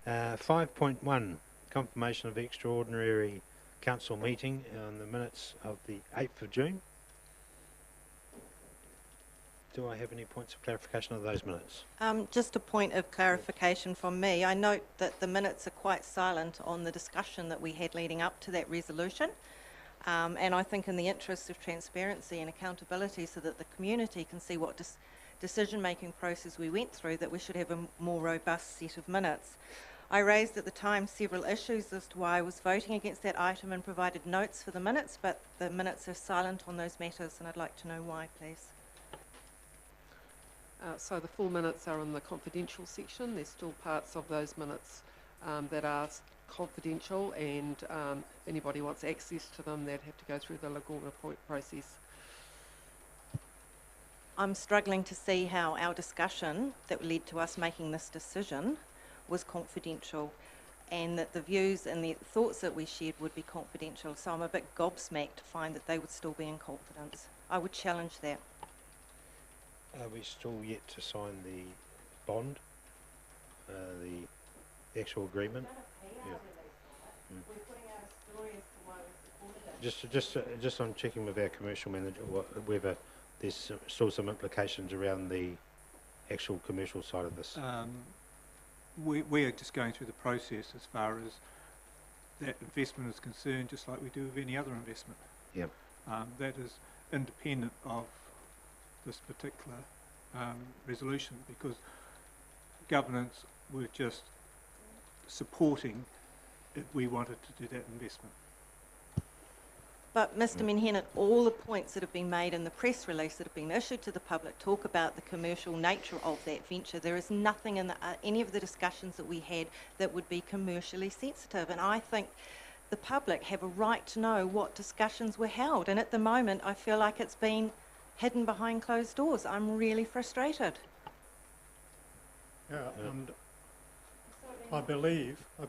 5.1, confirmation of extraordinary council meeting on the minutes of the 8th of June. Do I have any points of clarification of those minutes? Just a point of clarification from me. I note that the minutes are quite silent on the discussion that we had leading up to that resolution. And I think in the interest of transparency and accountability so that the community can see what decision-making process we went through, that we should have a more robust set of minutes. I raised at the time several issues as to why I was voting against that item and provided notes for the minutes, but the minutes are silent on those matters, and I'd like to know why, please. So the full minutes are in the confidential section. There's still parts of those minutes that are confidential, and if anybody wants access to them, they'd have to go through the legal report process. I'm struggling to see how our discussion that led to us making this decision was confidential, and that the views and the thoughts that we shared would be confidential. So I'm a bit gobsmacked to find that they would still be in confidence. I would challenge that. Are we still yet to sign the bond, the actual agreement? Yeah. Just I'm checking with our commercial manager whether there's still some implications around the actual commercial side of this. We are just going through the process as far as that investment is concerned, just like we do with any other investment. Yep. That is independent of this particular resolution, because governance were just supporting if we wanted to do that investment. But Mr. Menhennet, all the points that have been made in the press release that have been issued to the public talk about the commercial nature of that venture. There is nothing in any of the discussions that we had that would be commercially sensitive, and I think the public have a right to know what discussions were held, and at the moment I feel like it's been hidden behind closed doors. I'm really frustrated. Yeah, and I believe the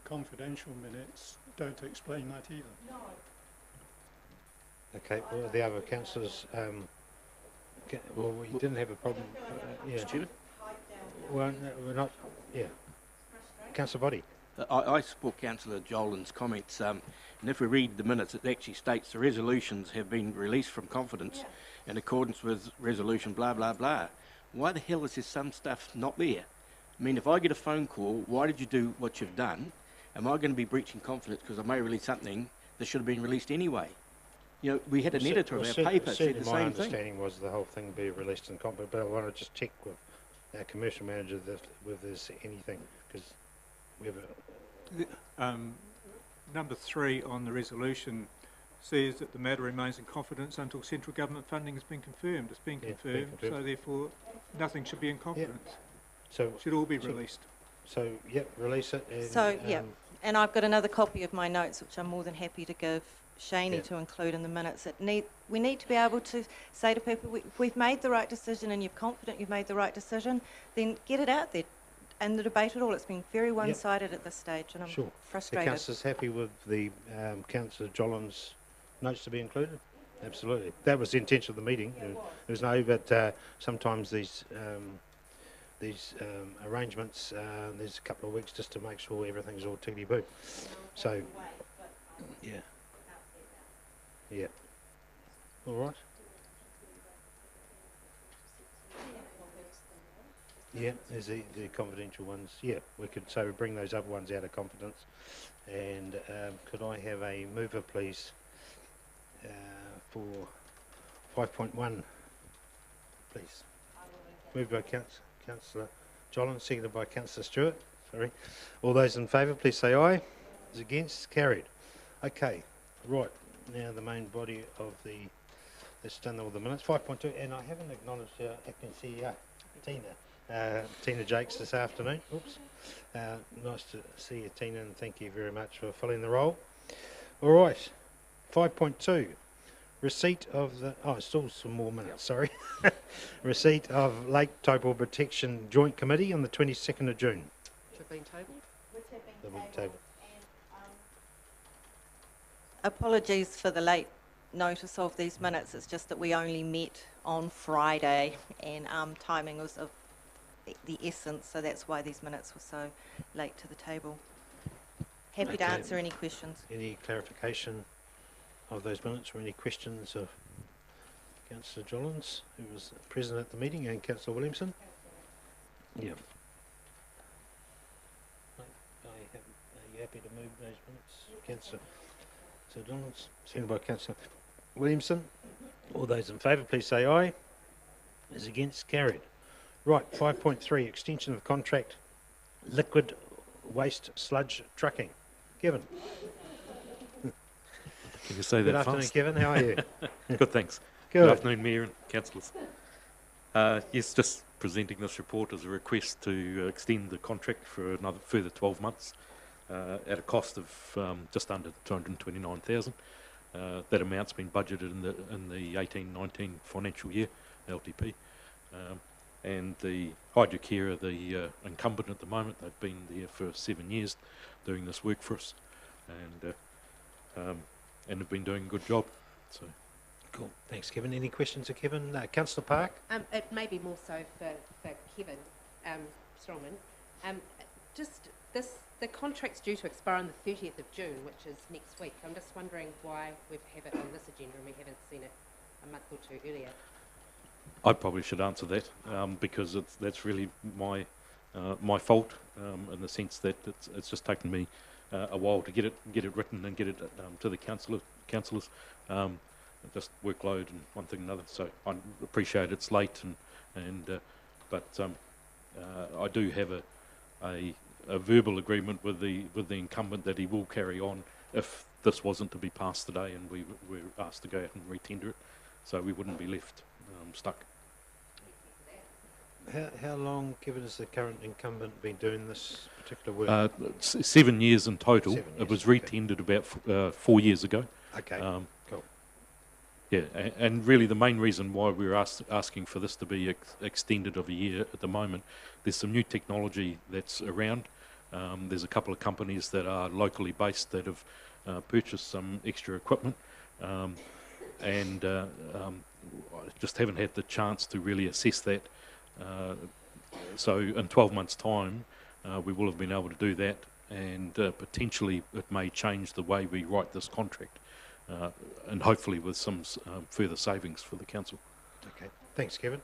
confidential minutes don't explain that either. No. Okay, well, the other councillors, well, we didn't have a problem. Yeah. Stupid. Well, no, we're not, yeah. Councillor Body. I support Councillor Jolin's comments, and if we read the minutes, it actually states the resolutions have been released from confidence in accordance with resolution blah, blah, blah. Why the hell is there some stuff not there? I mean, if I get a phone call, why did you do what you've done? Am I going to be breaching confidence because I may release something that should have been released anyway? You know, we had an editor of our paper said the same thing. My understanding was the whole thing be released in confidence, but I want to just check with our commercial manager whether there's anything, because we have Number 3 on the resolution says that the matter remains in confidence until central government funding has been confirmed. It's been confirmed, so therefore nothing should be in confidence. Yep. So it should all be released. So, yep, release it. And, so, yeah, and I've got another copy of my notes, which I'm more than happy to give Shaney to include in the minutes. We need to be able to say to people, we've made the right decision and you're confident you've made the right decision, then get it out there and the debate at all. It's been very one-sided at this stage, and I'm frustrated. The councillor's happy with the Councillor Jolin's notes to be included? Absolutely. That was the intention of the meeting. There was no, but sometimes these arrangements, there's a couple of weeks just to make sure everything's all tickety-boo. So, yeah. All right. Yeah, there's the confidential ones. Yeah, we could so bring those other ones out of confidence. And could I have a mover, please, for 5.1, please? Moved by Councillor Jolin, seconded by Councillor Stewart. Sorry. All those in favour, please say aye. Those against, carried. Okay, right. Now the main body of the, let's done all the minutes. 5.2, and I haven't acknowledged our acting CEO, Tina Jakes this afternoon. Oops. Nice to see you, Tina, and thank you very much for filling the role. All right. 5.2. Receipt of the... Oh, still some more minutes, sorry. Receipt of Lake Taupo Protection Joint Committee on the 22nd of June. Which have been tabled? Tabled. Apologies for the late notice of these minutes. It's just that we only met on Friday, and timing was of the essence, so that's why these minutes were so late to the table. Happy to Okay. answer any questions. Any clarification of those minutes or any questions of Councillor Jollins, who was present at the meeting, and Councillor Williamson? Yeah. Are you happy to move those minutes, Councillor Jollins? Seconded by Councillor Williamson. All those in favour, please say aye. Is against, carried. Right, 5.3, extension of contract, liquid waste sludge trucking. Kevin. Can you say Good that afternoon, fast? Kevin. How are you? Good, thanks. Good afternoon, Mayor and Councillors. Yes, just presenting this report as a request to extend the contract for another further 12 months at a cost of just under 229,000. That amount's been budgeted in the 18-19 financial year, LTP. And the Hydrocare are the incumbent at the moment. They've been there for 7 years doing this work for us, and have been doing a good job. So, Cool. Thanks, Kevin. Any questions of Kevin? Councillor Park? It may be more so for Kevin Strongman. The contract's due to expire on the 30th of June, which is next week. I'm just wondering why we have it on this agenda and we haven't seen it a month or two earlier. I probably should answer that because that's really my fault in the sense that it's just taken me a while to get it written and get it to the councillors. Just workload and one thing and another. So I appreciate it's late but I do have a verbal agreement with the incumbent that he will carry on if this wasn't to be passed today and we were asked to go out and re-tender it, so we wouldn't be left stuck. How long, Kevin, has the current incumbent been doing this particular work? 7 years in total. 7 years, It was okay. re-tendered about 4 years ago. Okay, cool. Yeah, and really the main reason why we're asking for this to be extended of a year at the moment, there's some new technology that's around. There's a couple of companies that are locally based that have purchased some extra equipment, and just haven't had the chance to really assess that. So in 12 months' time, we will have been able to do that, and potentially it may change the way we write this contract. And hopefully with some further savings for the council. Okay, thanks, Kevin.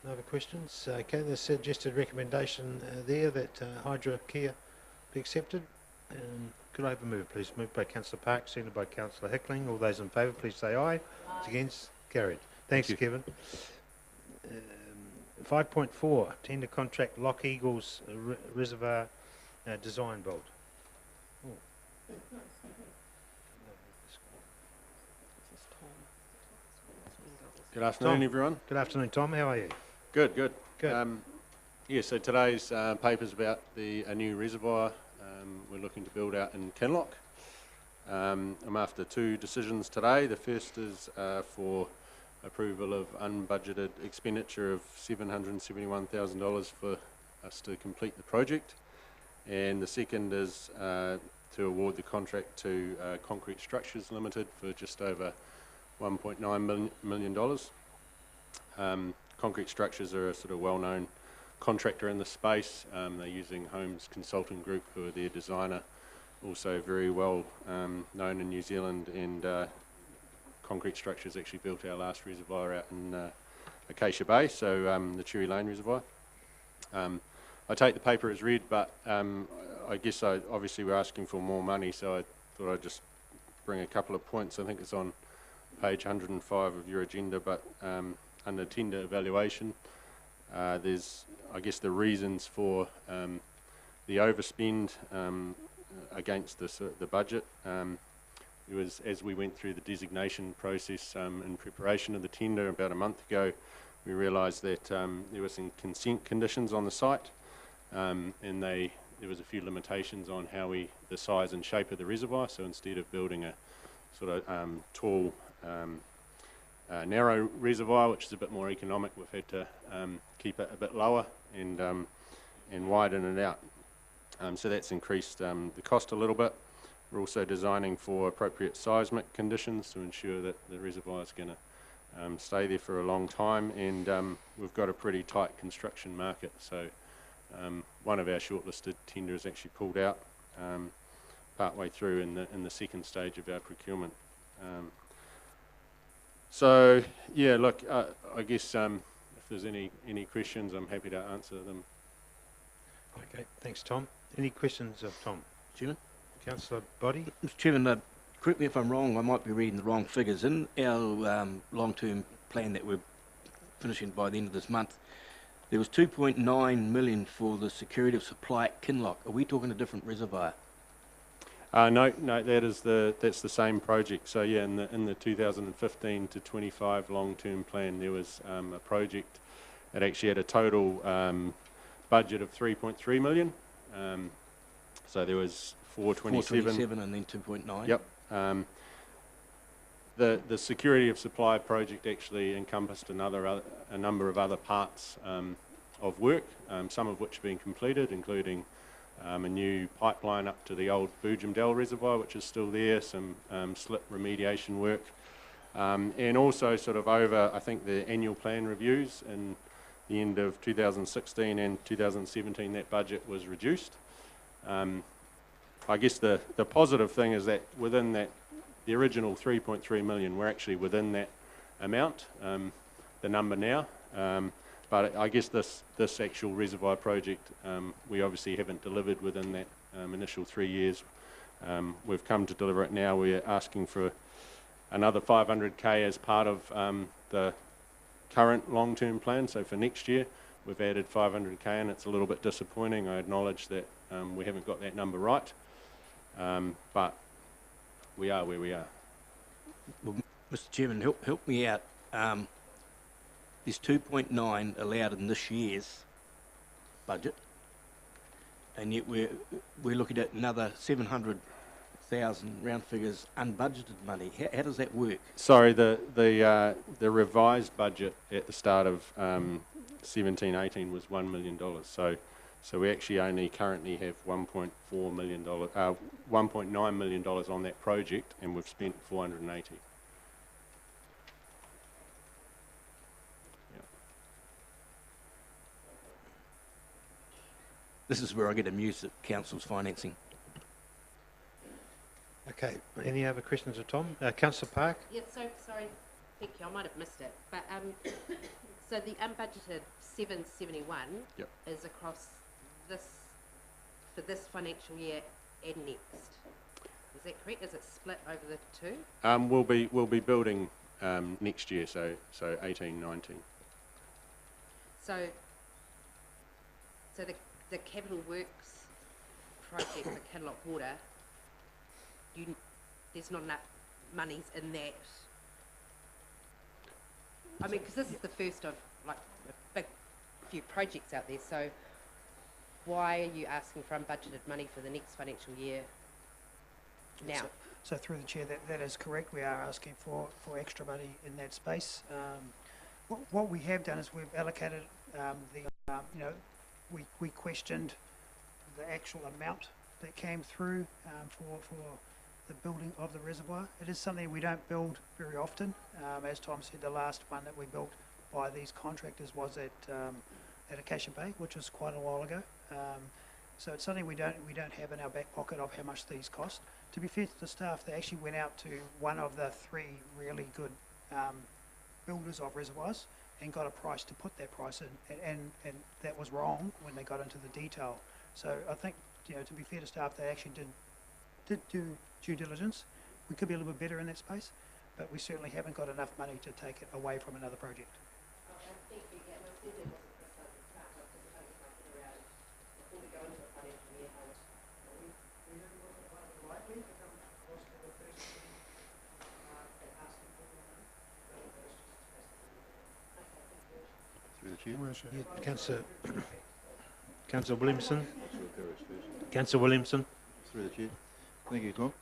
No other questions? Okay, the suggested recommendation there that Hydrocare be accepted. Could I have a move, please? Moved by Councillor Park, seconded by Councillor Hickling. All those in favour, please say aye. Aye. Against? Carried. Thanks, Kevin. 5.4, tender contract Lock Eagles Reservoir Design Build. Good afternoon, Tom. everyone. Good afternoon, Tom. How are you? Good, good. Good. Yeah, so today's paper's about a new reservoir we're looking to build out in Kinloch. I'm after two decisions today. The first is for approval of unbudgeted expenditure of $771,000 for us to complete the project. And the second is to award the contract to Concrete Structures Limited for just over $1.9 million. Concrete Structures are a sort of well-known contractor in the space. They're using Holmes Consulting Group, who are their designer, also very well known in New Zealand, and Concrete Structures actually built our last reservoir out in Acacia Bay, so the Cherry Lane Reservoir. I take the paper as read, but I guess obviously we're asking for more money, so I thought I'd just bring a couple of points. I think it's on page 105 of your agenda, but under tender evaluation, there's, I guess, the reasons for the overspend against the budget. It was as we went through the designation process in preparation of the tender about a month ago, we realised that there were some consent conditions on the site, and there was a few limitations on how the size and shape of the reservoir. So instead of building a sort of tall, narrow reservoir, which is a bit more economic, we've had to keep it a bit lower and widen it out. So that's increased the cost a little bit. We're also designing for appropriate seismic conditions to ensure that the reservoir is going to stay there for a long time, and we've got a pretty tight construction market. So one of our shortlisted tenders actually pulled out partway through in the second stage of our procurement. So yeah, look, I guess if there's any questions, I'm happy to answer them. Okay, thanks, Tom. Any questions of Tom? Chairman? Councillor Boddy? Mr. Chairman, correct me if I'm wrong, I might be reading the wrong figures. In our long-term plan that we're finishing by the end of this month, there was 2.9 million for the security of supply at Kinloch. Are we talking a different reservoir? No, that's the same project. So yeah, in the 2015 to 25 long-term plan, there was a project that actually had a total budget of 3.3 million. So there was 427 and then 2.9. Yep. The security of supply project actually encompassed a number of other parts of work, some of which have been completed, including a new pipeline up to the old Boojum Dell reservoir, which is still there, some slip remediation work, and also sort of over, I think, the annual plan reviews in the end of 2016 and 2017, that budget was reduced. I guess the positive thing is that within that, the original 3.3 million, we're actually within that amount, the number now. But I guess this actual reservoir project, we obviously haven't delivered within that initial 3 years. We've come to deliver it now. We're asking for another 500k as part of the current long-term plan. So for next year, we've added 500k, and it's a little bit disappointing. I acknowledge that we haven't got that number right, but we are where we are. Well, Mr. Chairman, help me out. There's 2.9 allowed in this year's budget, and yet we're looking at another 700,000 round figures unbudgeted money. How does that work? Sorry, the revised budget at the start of 17-18 was $1 million. So we actually only currently have $1.4 million, $1.9 million on that project, and we've spent 480. This is where I get amused at council's financing. Okay, any other questions of Tom? Councillor Park? Yeah, so, sorry, thank you, I might have missed it, but, so the unbudgeted 771 Yep. is across for this financial year and next. Is that correct? Is it split over the two? We'll be building next year, so 18-19. So the capital works project for Kinloch Water, there's not enough monies in that. I mean, because this is the first of like a big few projects out there, so why are you asking for unbudgeted money for the next financial year now? So through the chair, that is correct. We are asking for extra money in that space. What we have done is we've allocated we questioned the actual amount that came through for the building of the reservoir. It is something we don't build very often. As Tom said, the last one that we built by these contractors was at Acacia Bay, which was quite a while ago. So it's something we don't have in our back pocket of how much these cost. To be fair to the staff, they actually went out to one of the three really good builders of reservoirs and got a price to put that price in, and that was wrong when they got into the detail. So I think, to be fair to staff, they actually did do due diligence. We could be a little bit better in that space, but we certainly haven't got enough money to take it away from another project. Yeah, Councillor Williamson. Councillor Williamson. Through the chair. Thank you, Tom.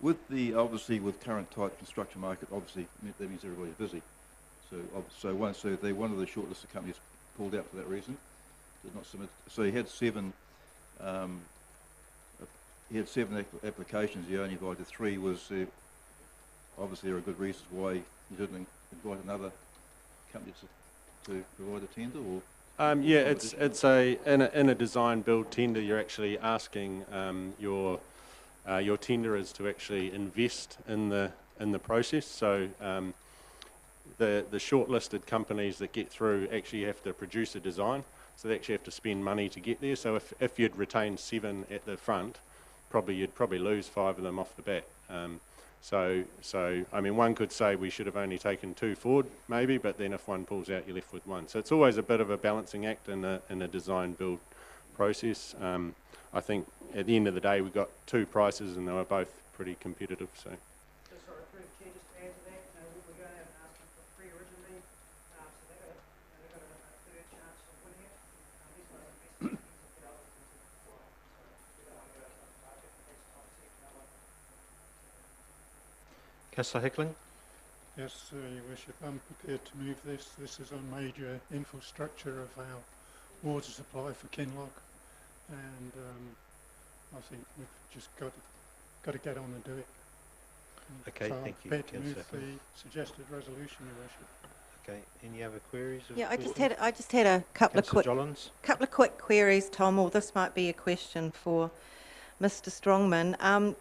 Obviously with current tight construction market, obviously that means everybody's busy. So one of the shortlisted companies pulled out for that reason. Did not submit. So he had seven. Applications. He only invited three. Obviously there are good reasons why he didn't invite another company to provide a tender, or? Yeah, in a design build tender, you're actually asking your tenderers to actually invest in the process. So the shortlisted companies that get through actually have to produce a design, so they actually have to spend money to get there. So if you'd retained 7 at the front, you'd probably lose 5 of them off the bat. So I mean, one could say we should have only taken 2 forward, maybe, but then if one pulls out, you're left with 1. So it's always a bit of a balancing act in a design build process. I think at the end of the day, we got 2 prices and they were both pretty competitive. So. Just sorry, through the chair, just to add to that, we were going to have an asking for 3 originally, so they got a third chance of winning it. These guys are investing in the others as well, so we don't want to go out to the market, and that's obviously another. Councillor Hickling? Yes, Your Worship, I'm prepared to move this. This is a major infrastructure of our water supply for Kinloch, and I think we've just got to get on and do it. Okay, so thank I'm you, prepared to move Councillor. the suggested resolution, Your Worship. Okay, any other queries? or Yeah, I questions? just had a couple Councillor of quick queries, Tom, or this might be a question for Mr. Strongman.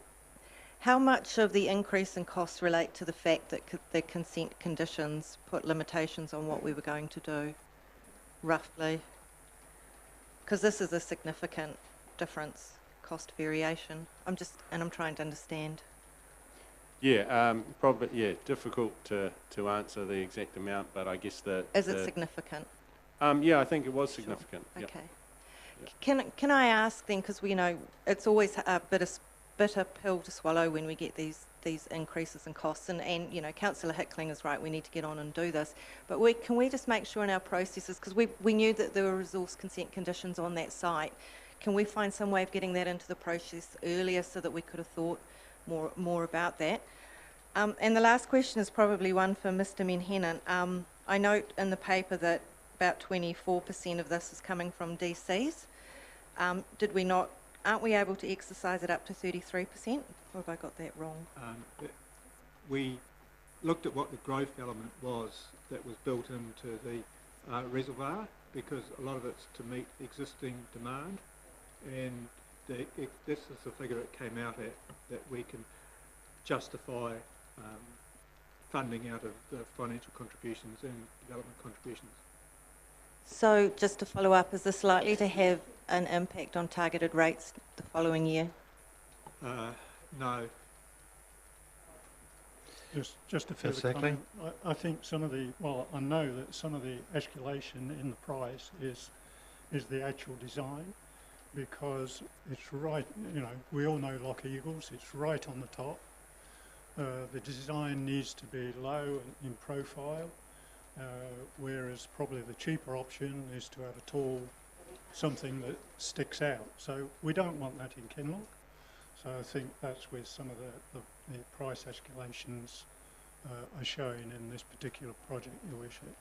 How much of the increase in costs relate to the fact that the consent conditions put limitations on what we were going to do, roughly? Because this is a significant difference, cost variation. I'm trying to understand. Yeah, probably difficult to answer the exact amount, but I guess Is it significant? Yeah, I think it was significant. Sure. Yep. Okay. Can I ask then, because we know it's always a bitter pill to swallow when we get these increases in costs, and you know, Councillor Hickling is right, we need to get on and do this, but can we just make sure in our processes, because we knew that there were resource consent conditions on that site, can we find some way of getting that into the process earlier so that we could have thought more about that? And the last question is probably one for Mr. Menhenan. I note in the paper that about 24% of this is coming from DCs. Aren't we able to exercise it up to 33%? Or have I got that wrong? We looked at what the growth element was that was built into the reservoir, because a lot of it's to meet existing demand, and this is the figure it came out at, that we can justify funding out of the financial contributions and development contributions. So just to follow up, is this likely to have an impact on targeted rates the following year? No. Just a further comment. I think I know that some of the escalation in the price is the actual design, because it's right, you know, we all know Loch Eagles, it's right on the top. The design needs to be low in profile, whereas probably the cheaper option is to have a tall, something that sticks out. So we don't want that in Kinloch. So I think that's where some of the price escalations are showing in this particular project, Your Worship.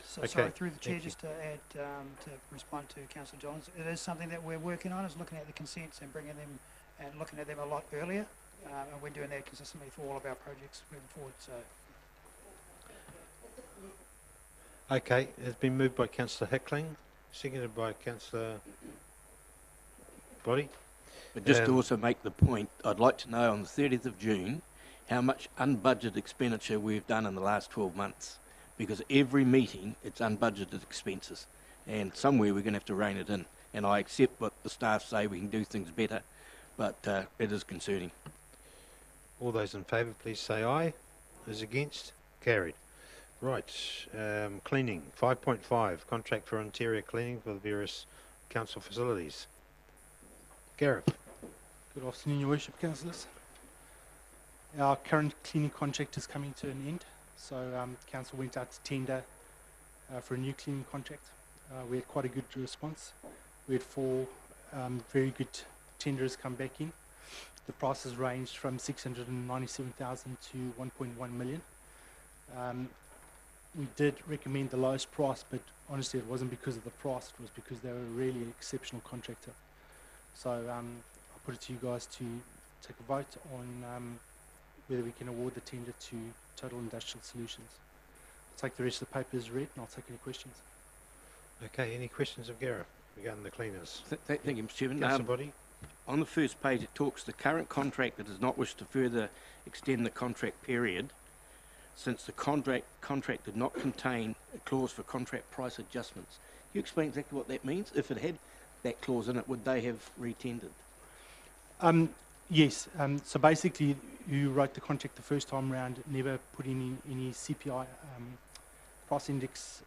So, Okay, sorry, through the chair, thank you. just to add, to respond to Councillor Johns, it is something that we're working on, is looking at the consents and bringing them and looking at them a lot earlier, and we're doing that consistently for all of our projects moving forward. So, Okay, it's been moved by Councillor Hickling, seconded by Councillor Brodie. But just to also make the point, I'd like to know on the 30th of June how much unbudgeted expenditure we've done in the last 12 months. Because every meeting, it's unbudgeted expenses. And somewhere we're going to have to rein it in. And I accept what the staff say, we can do things better, but it is concerning. All those in favour, please say aye. Those against? Carried. Right, cleaning, 5.5, contract for interior cleaning for the various council facilities. Gareth. Good afternoon, Your Worship, Councillors. Our current cleaning contract is coming to an end, so Council went out to tender for a new cleaning contract. We had quite a good response. We had 4 very good tenders come back in. The prices ranged from 697,000 to 1.1 million. We did recommend the lowest price, but honestly it wasn't because of the price, it was because they were a really exceptional contractor. So I'll put it to you guys to take a vote on whether we can award the tender to Total Industrial Solutions. take the rest of the paper as read and I'll take any questions. Okay, any questions of Gareth regarding the cleaners? Thank you, Mr. Chairman. Councillor Body? On the first page, it talks the current contractor does not wish to further extend the contract period since the contract did not contain a clause for contract price adjustments. Can you explain exactly what that means? If it had that clause in it, would they have re-tendered? Yes, so basically you wrote the contract the first time round, never put in any CPI price index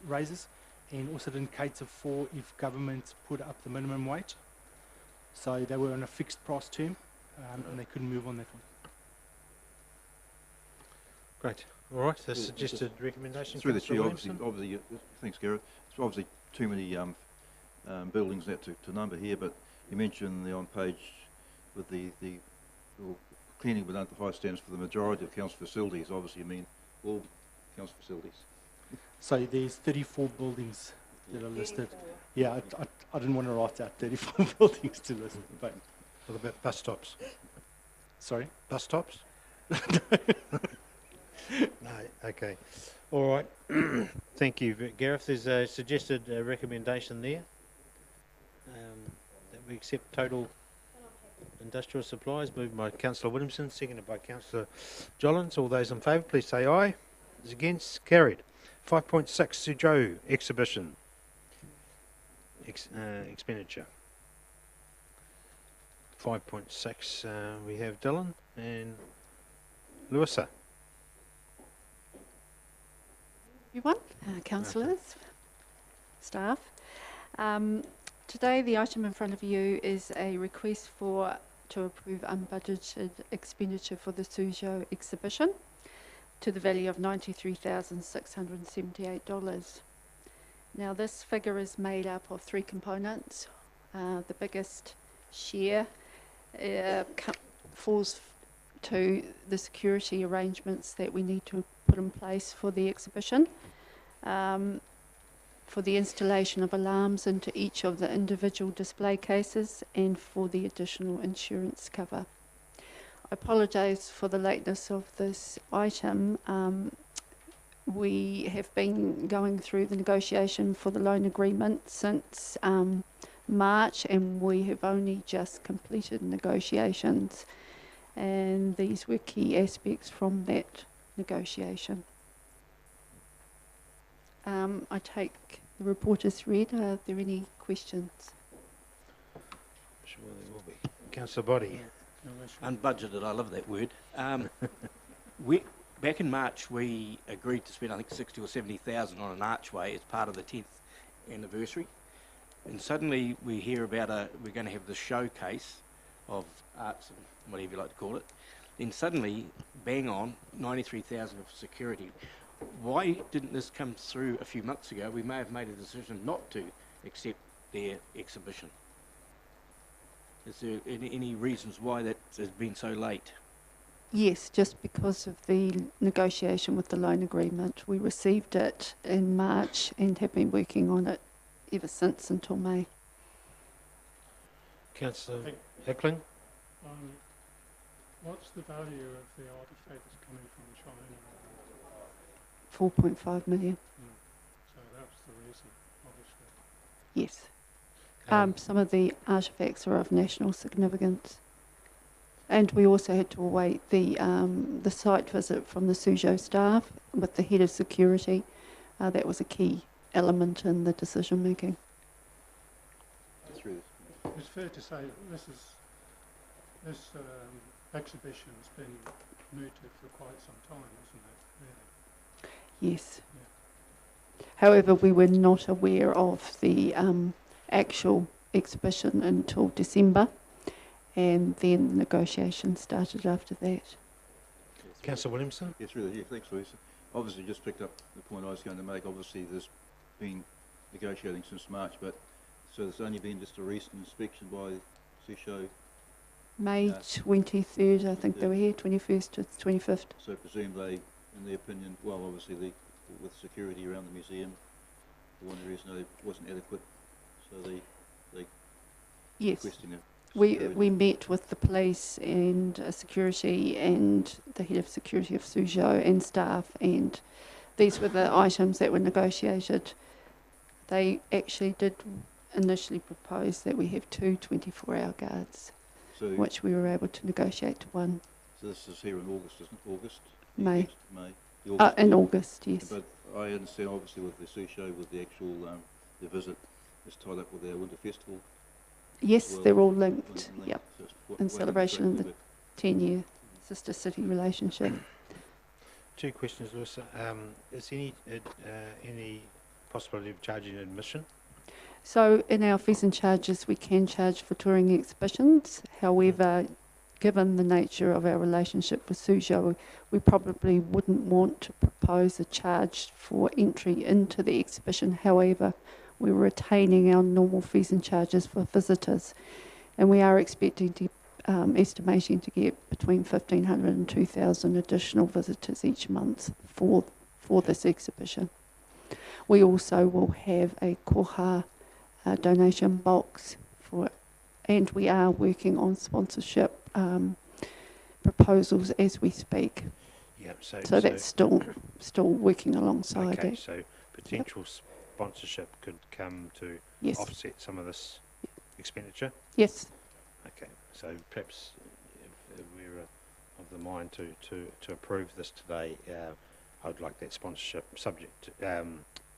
raises, and also didn't cater for if government put up the minimum wage. So they were on a fixed price term and they couldn't move on that one. Great. All right, the suggested recommendation. Through the chair, Councillor obviously, thanks, Gareth. It's obviously too many buildings that to number here, but you mentioned on page with the cleaning within the high standards for the majority of council facilities. Obviously, you mean all council facilities. So there's 34 buildings that are listed. Yeah, I didn't want to write out 34 buildings to list, but What about bus stops? sorry. Bus stops? No, okay. All right. Thank you, Gareth. There's a suggested recommendation there that we accept total industrial supplies, moved by Councillor Williamson, seconded by Councillor Jollins. All those in favour, please say aye. Those against, carried. 5.6, Suzhou exhibition expenditure. 5.6, we have Dylan and Louisa. Everyone, councillors, staff. Today the item in front of you is a request to approve unbudgeted expenditure for the Suzhou exhibition to the value of $93,678. Now this figure is made up of three components. The biggest share falls to the security arrangements that we need to put in place for the exhibition, for the installation of alarms into each of the individual display cases, and for the additional insurance cover. I apologise for the lateness of this item. We have been going through the negotiation for the loan agreement since March, and we have only just completed negotiations, and these were key aspects from that negotiation. I take the report as read. Are there any questions? Sure there will be. Councillor Body. Unbudgeted, I love that word. Back in March, we agreed to spend, I think, 60 or 70,000 on an archway as part of the 10th anniversary. And suddenly we hear about we're going to have the showcase of arts and whatever you like to call it. Then suddenly, bang on, 93,000 of security. Why didn't this come through a few months ago? We may have made a decision not to accept their exhibition. Is there any reasons why that has been so late? Yes, just because of the negotiation with the loan agreement. We received it in March and have been working on it ever since until May. Councillor Hickling. What's the value of the artefacts coming from China? 4.5 million. So that's the reason, obviously. Yes. Some of the artefacts are of national significance. And we also had to await the site visit from the Suzhou staff with the head of security. That was a key element in the decision making. It's fair to say this exhibition's been mooted for quite some time, isn't it? Really? Yes. Yeah. However, we were not aware of the actual exhibition until December, and then the negotiations started after that. Councillor Williamson. Yes, really. Yeah, thanks, Louisa. Obviously, just picked up the point I was going to make. Obviously, there's been negotiating since March, but so there's only been just a recent inspection by Suzhou. May 23rd, I think they were here, 21st to 25th. So presume they, in their opinion, well, obviously with security around the museum, the one reason it wasn't adequate, so they yes. requesting a We met with the police and security and the head of security of Suzhou and staff, and these were the items that were negotiated. They actually did initially propose that we have 2 24-hour guards, So, which we were able to negotiate to 1. so this is here in August, isn't it? August? May. Next May. The August In one. August, yes. But I understand obviously with the Sue show, with the actual, the visit is tied up with our winter festival. Yes, well, they're all linked, linked, yep, so it's in way celebration of the back. 10-year sister city relationship. 2 questions, Lewis. Is any possibility of charging admission? So in our fees and charges, we can charge for touring exhibitions. However, given the nature of our relationship with Suzhou, we probably wouldn't want to propose a charge for entry into the exhibition. However, we're retaining our normal fees and charges for visitors, and we are expecting to, estimating to get between 1,500 and 2,000 additional visitors each month for this exhibition. We also will have a koha donation box for, and we are working on sponsorship proposals as we speak. Yeah, So that's still working alongside okay, it. so potential sponsorship could come to Yes. offset some of this expenditure? Yes. Okay, so perhaps if we're of the mind to approve this today, I would like that sponsorship subject to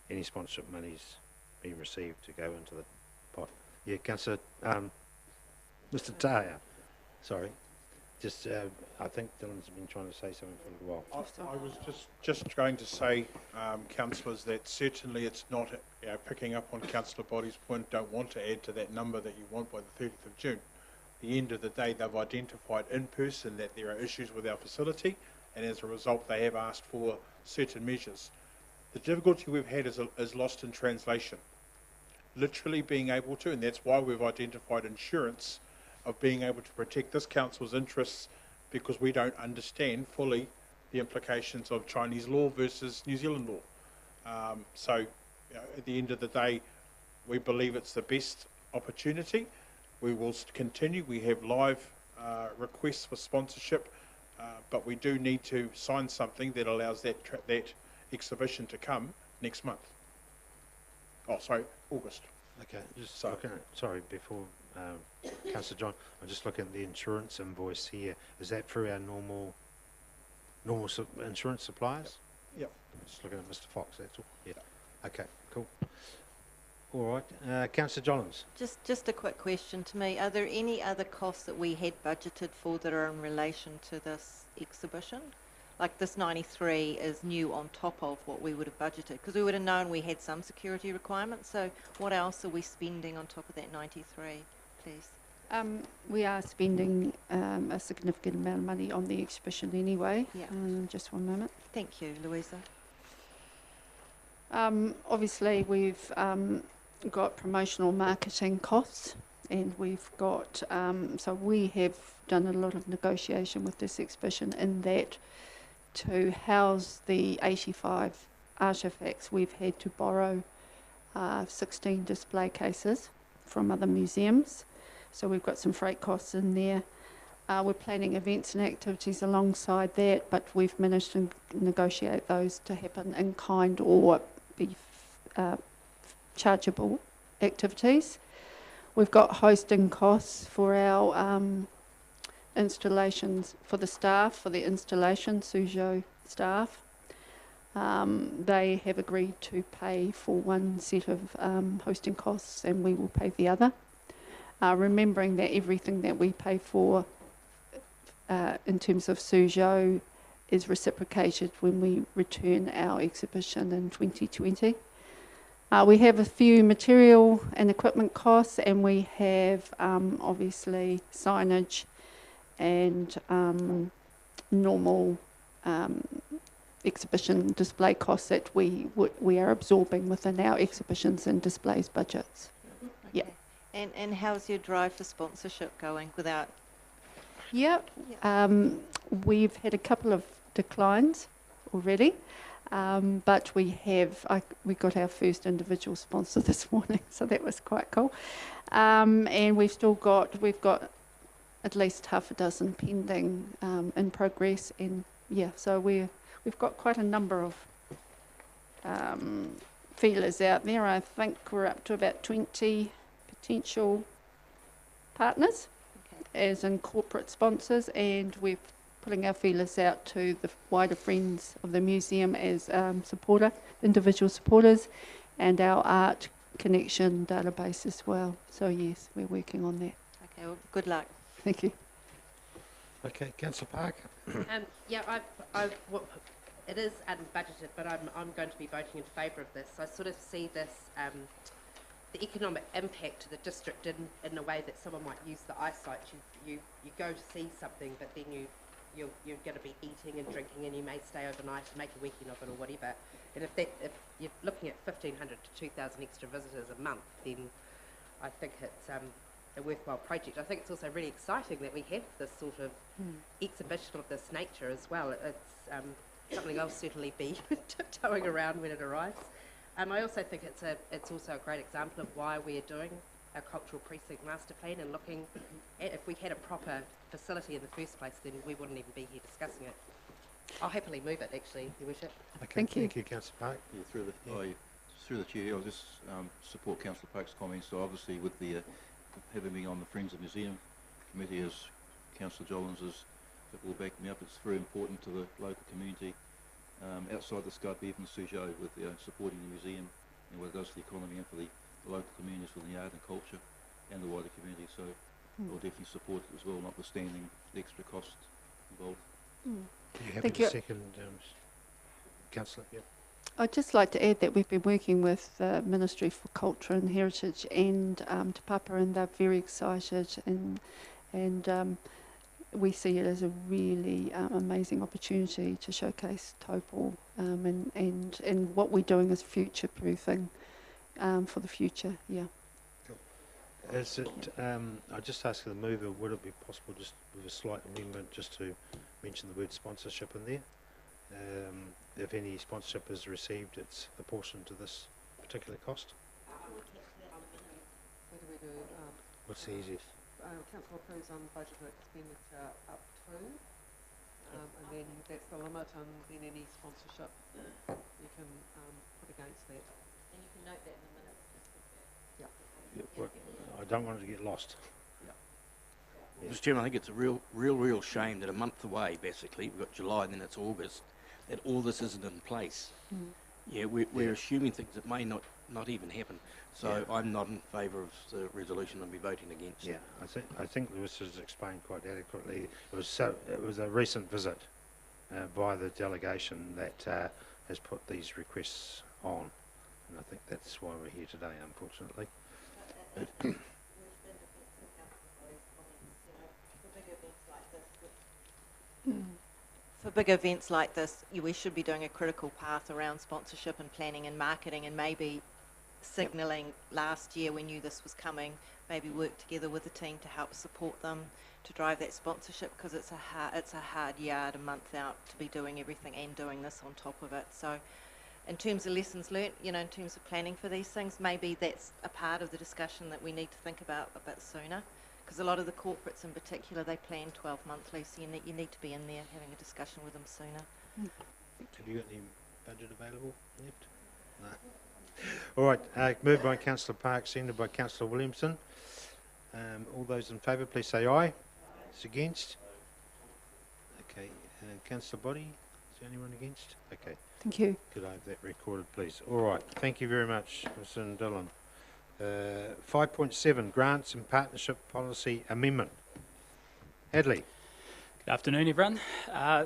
any sponsorship monies being received to go into the pot. Yeah, Councillor, Mr. Taya, sorry. Just, I think Dylan's been trying to say something for a little while. I was just going to say, councillors, that certainly it's not picking up on Councillor Body's point, don't want to add to that number that you want by the 30th of June. At the end of the day, they've identified in person that there are issues with our facility, and as a result they have asked for certain measures. The difficulty we've had is lost in translation. Literally being able to, and that's why we've identified insurance, of being able to protect this council's interests, because we don't understand fully the implications of Chinese law versus New Zealand law. So at the end of the day, we believe it's the best opportunity. We will continue. We have live requests for sponsorship, but we do need to sign something that allows that exhibition to come next month. Oh, sorry, August. Okay, just sorry, before Councillor John, I'm just looking at the insurance invoice here. Is that through our normal insurance suppliers? Yep. Just looking at Mr. Fox, that's all. Yeah. Okay, cool. All right, Councillor Johns. Just a quick question to me. Are there any other costs that we had budgeted for that are in relation to this exhibition? Like this 93 is new on top of what we would have budgeted, because we would have known we had some security requirements. So what else are we spending on top of that 93, please? We are spending a significant amount of money on the exhibition anyway. Yeah. Just one moment. Thank you, Louisa. Obviously, we've got promotional marketing costs, and we've got, so we have done a lot of negotiation with this exhibition in that to house the 85 artefacts, we've had to borrow 16 display cases from other museums. So we've got some freight costs in there. We're planning events and activities alongside that, but we've managed to negotiate those to happen in kind or be chargeable activities. We've got hosting costs for our installations for the staff, for the installation, Suzhou staff. They have agreed to pay for one set of hosting costs, and we will pay the other. Remembering that everything that we pay for in terms of Suzhou is reciprocated when we return our exhibition in 2020. We have a few material and equipment costs, and we have obviously signage and normal exhibition display costs that we are absorbing within our exhibitions and displays budgets. Okay. Yeah. And how's your drive for sponsorship going without? Yep. We've had a couple of declines already, but we got our first individual sponsor this morning, so that was quite cool. And we've got at least half a dozen pending in progress, and yeah, so we've got quite a number of feelers out there. I think we're up to about 20 potential partners, as in corporate sponsors, and we're putting our feelers out to the wider friends of the museum as individual supporters, and our art connection database as well. So yes, we're working on that. Okay, well, good luck. Thank you. Okay, Councillor Park. Yeah, it is unbudgeted, but I'm going to be voting in favour of this. I sort of see this, the economic impact to the district in a way that someone might use the eyesight. You go to see something, but then you're going to be eating and drinking, and you may stay overnight and make a weekend of it or whatever. And if you're looking at 1,500 to 2,000 extra visitors a month, then I think it's a worthwhile project. I think it's also really exciting that we have this sort of exhibition of this nature as well. It's something I'll certainly be tiptoeing around when it arrives. I also think it's also a great example of why we're doing our cultural precinct master plan and looking at, if we had a proper facility in the first place, then we wouldn't even be here discussing it. I'll happily move it, actually, Your Worship. Okay, Thank you. Thank you, Councillor Park. Yeah, through the chair, I'll just support Councillor Park's comments. So obviously with the having me on the Friends of Museum committee, as Councillor Jolins will back me up, it's very important to the local community outside the scope, even Suzhou, with supporting the museum and what it does for the economy and for the local communities within the art and culture and the wider community. So I'll definitely support it as well, notwithstanding the extra cost involved. You have Thank a you. second, Councillor? Yep. I'd just like to add that we've been working with the Ministry for Culture and Heritage and Te Papa, and they're very excited, and we see it as a really amazing opportunity to showcase Taupo, and what we're doing is future proofing for the future. Yeah. Is it, I just asked the mover, would it be possible just with a slight amendment just to mention the word sponsorship in there? If any sponsorship is received, it's a portion to this particular cost. What do we do? What's the easiest? Council approves unbudgeted expenditure up to, and then that's the limit, and then any sponsorship you can put against that. And you can note that in the minutes. I don't want it to get lost. Mr. Chairman, I think it's a real shame that a month away, basically, we've got July and then it's August, that all this isn't in place. Yeah, we're assuming things that may not even happen. So I'm not in favour of the resolution and be voting against. Yeah, I think Lewis has explained quite adequately. It was a recent visit by the delegation that has put these requests on, and I think that's why we're here today, unfortunately. For big events like this, we should be doing a critical path around sponsorship and planning and marketing, and maybe signalling last year we knew this was coming, maybe work together with the team to help support them to drive that sponsorship, because it's a hard yard a month out to be doing everything and doing this on top of it. So in terms of lessons learnt, in terms of planning for these things, maybe that's a part of the discussion that we need to think about a bit sooner, because a lot of the corporates in particular, they plan 12 monthly, so you need to be in there having a discussion with them sooner. Have you got any budget available left? No. All right, moved by Councillor Park, seconded by Councillor Williamson. All those in favour, please say aye. It's against. Okay, Councillor Body, is there anyone against? Okay. Thank you. Could I have that recorded, please? All right, thank you very much, Mr. Dillon. 5.7, Grants and Partnership Policy Amendment. Hadley. Good afternoon, everyone.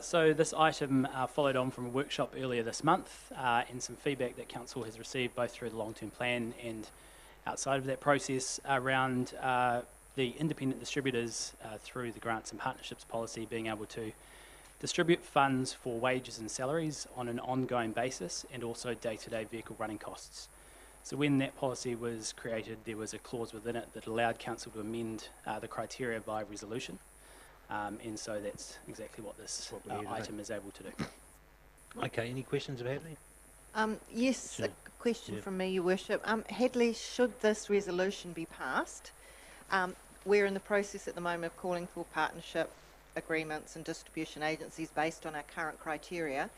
So this item followed on from a workshop earlier this month and some feedback that Council has received both through the long-term plan and outside of that process around the independent distributors through the grants and partnerships policy being able to distribute funds for wages and salaries on an ongoing basis and also day-to-day vehicle running costs. So when that policy was created, there was a clause within it that allowed Council to amend the criteria by resolution. And so that's exactly what this item is able to do. Okay, any questions of Hadley? Yes, Sure. a question Yeah. from me, Your Worship. Hadley, should this resolution be passed, we're in the process at the moment of calling for partnership agreements and distribution agencies based on our current criteria.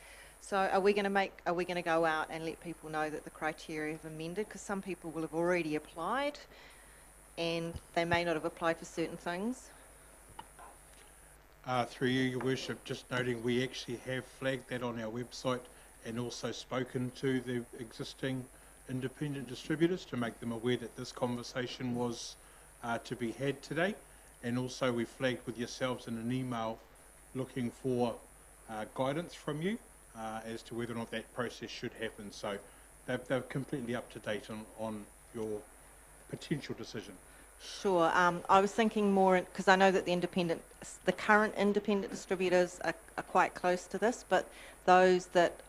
So are we going to go out and let people know that the criteria have amended? Because some people will have already applied and they may not have applied for certain things. Through you, Your Worship, just noting we actually have flagged that on our website and also spoken to the existing independent distributors to make them aware that this conversation was to be had today. And also we flagged with yourselves in an email looking for guidance from you as to whether or not that process should happen. So they're completely up to date on your potential decision. Sure. I was thinking more, because I know that the current independent distributors are quite close to this, but those that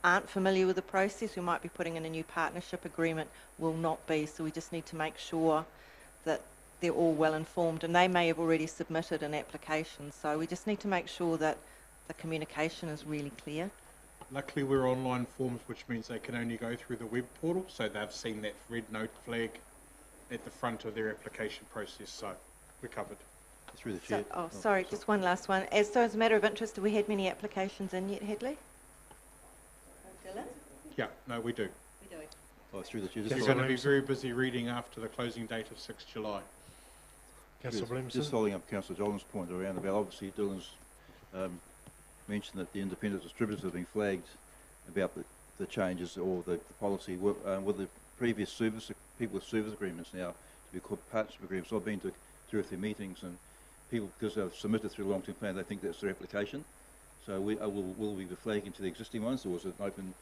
aren't familiar with the process, who might be putting in a new partnership agreement, will not be. So we just need to make sure that they're all well informed, and they may have already submitted an application. So we just need to make sure that the communication is really clear. Luckily, we're online forms, which means they can only go through the web portal, so they've seen that red note flag at the front of their application process, so we're covered. Through the chair. Sorry, just one last one. As a matter of interest, have we had many applications in yet, Hedley? Dylan? Yeah, no, we do. We do. Oh, through the chair. We're going to be very busy reading after the closing date of 6 July. Councillor Williamson? Just following up Councillor Dolan's point around about, obviously Dylan's mentioned that the independent distributors have been flagged about the changes or the policy with the previous people with service agreements now to be called partnership agreements. I've been to 2 or 3 meetings, and people, because they've submitted through a long-term plan, they think that's their application. So will we be flagging to the existing ones, or is it an open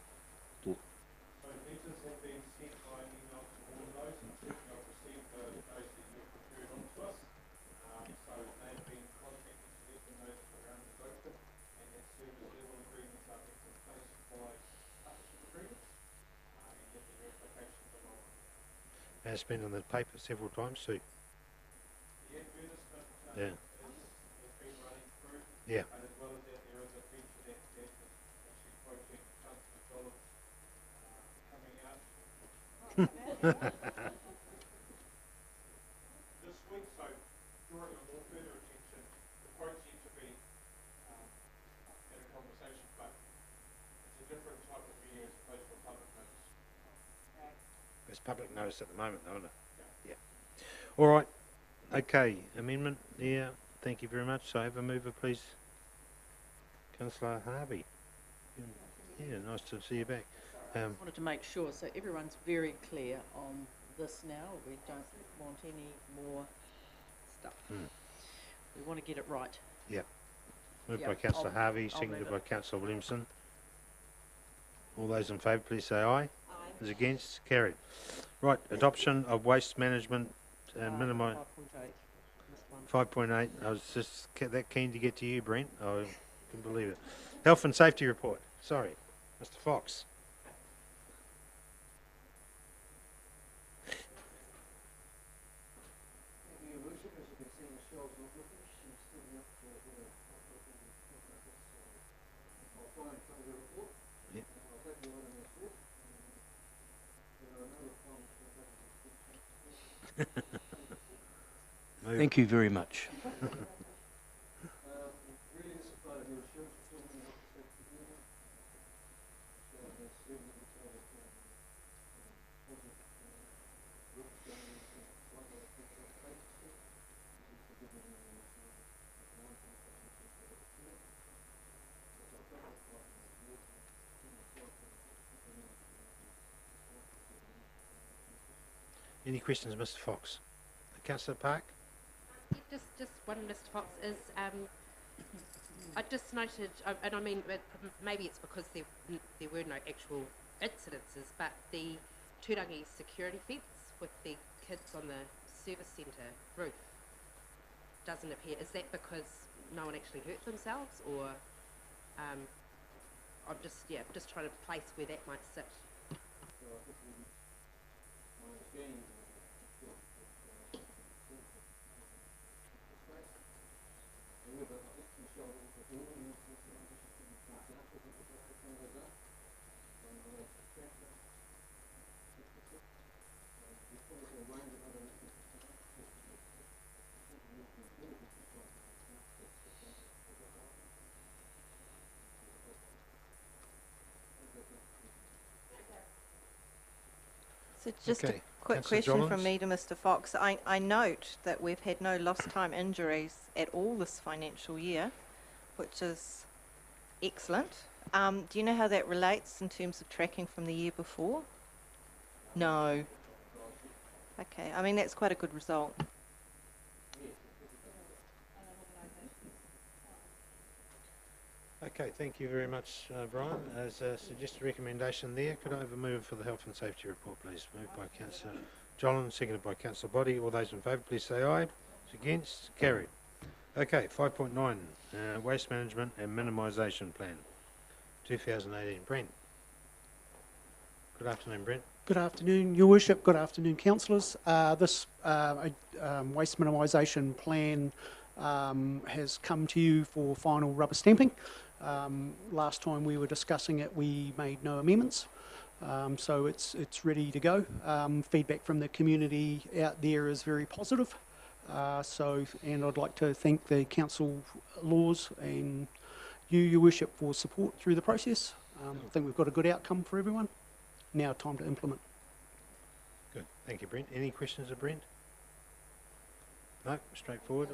talk? So letters have been sent by email to all of those, and certainly I've received those that you've referred on to us. So they've been contacted to let them know that the ground is open and that service level agreements are being replaced by partnership agreements, and that their applications are on. Has been in the paper several times too. The advertisement Yeah. has been running through, Yeah. and as well as that, there is a feature that is actually quoting Councillor Dollars coming out this week. So, drawing on more further attention, the quote seems to be at a conversation, but it's a different type of media as opposed to a public notice. There's public notice at the moment, though, isn't it? Yeah. All right. Okay. Amendment. Yeah. Thank you very much. So have a mover, please. Councillor Harvey. Yeah. Nice to see you back. I wanted to make sure, so everyone's very clear on this now. We don't want any more stuff. We want to get it right. Yeah. Moved Yeah, by Councillor Harvey, I'll seconded move by it. Councillor Williamson. All those in favour, please say aye. Aye. Those against, carried. Right, adoption of waste management and minimi 5.8. I was just that keen to get to you, Brent. I can believe it. Health and safety report. Sorry, Mr. Fox. Thank you very much. Any questions, Mr. Fox? Councillor Park? Just one, Mr. Fox, is I just noted, and I mean, maybe it's because there were no actual incidences, but the Turangi security fence with the kids on the service centre roof doesn't appear. Is that because no one actually hurt themselves, or I'm just trying to place where that might sit? So just Okay, a quick Councillor question Jollins. from me to Mr Fox. I note that we've had no lost time injuries at all this financial year, which is excellent. Do you know how that relates in terms of tracking from the year before? No. Okay, I mean, that's quite a good result. Okay, thank you very much, Brian. As a suggested recommendation there, could I have a mover for the health and safety report, please? Moved by Councillor Jolland, seconded by Councillor Boddy. All those in favour, please say aye. Those against? Carried. Okay, 5.9, Waste Management and Minimisation Plan, 2018. Brent. Good afternoon, Brent. Good afternoon, Your Worship. Good afternoon, councillors. This waste minimisation plan has come to you for final rubber stamping. Last time we were discussing it, we made no amendments, so it's ready to go. Feedback from the community out there is very positive. And I'd like to thank the council laws and you, Your Worship, for support through the process. I think we've got a good outcome for everyone. Now time to implement. Good. Thank you, Brent. Any questions of Brent? No? Straightforward?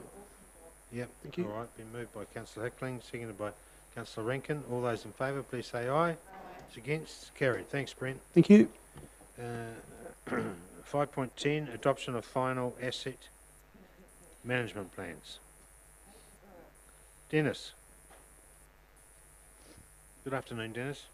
Yep. Thank you. All right. Been moved by Councillor Hickling, seconded by Councillor Rankin. All those in favour, please say aye. Those against? Carried. Thanks, Brent. Thank you. 5.10, Adoption of Final Asset Management Plans. Dennis. Good afternoon, Dennis.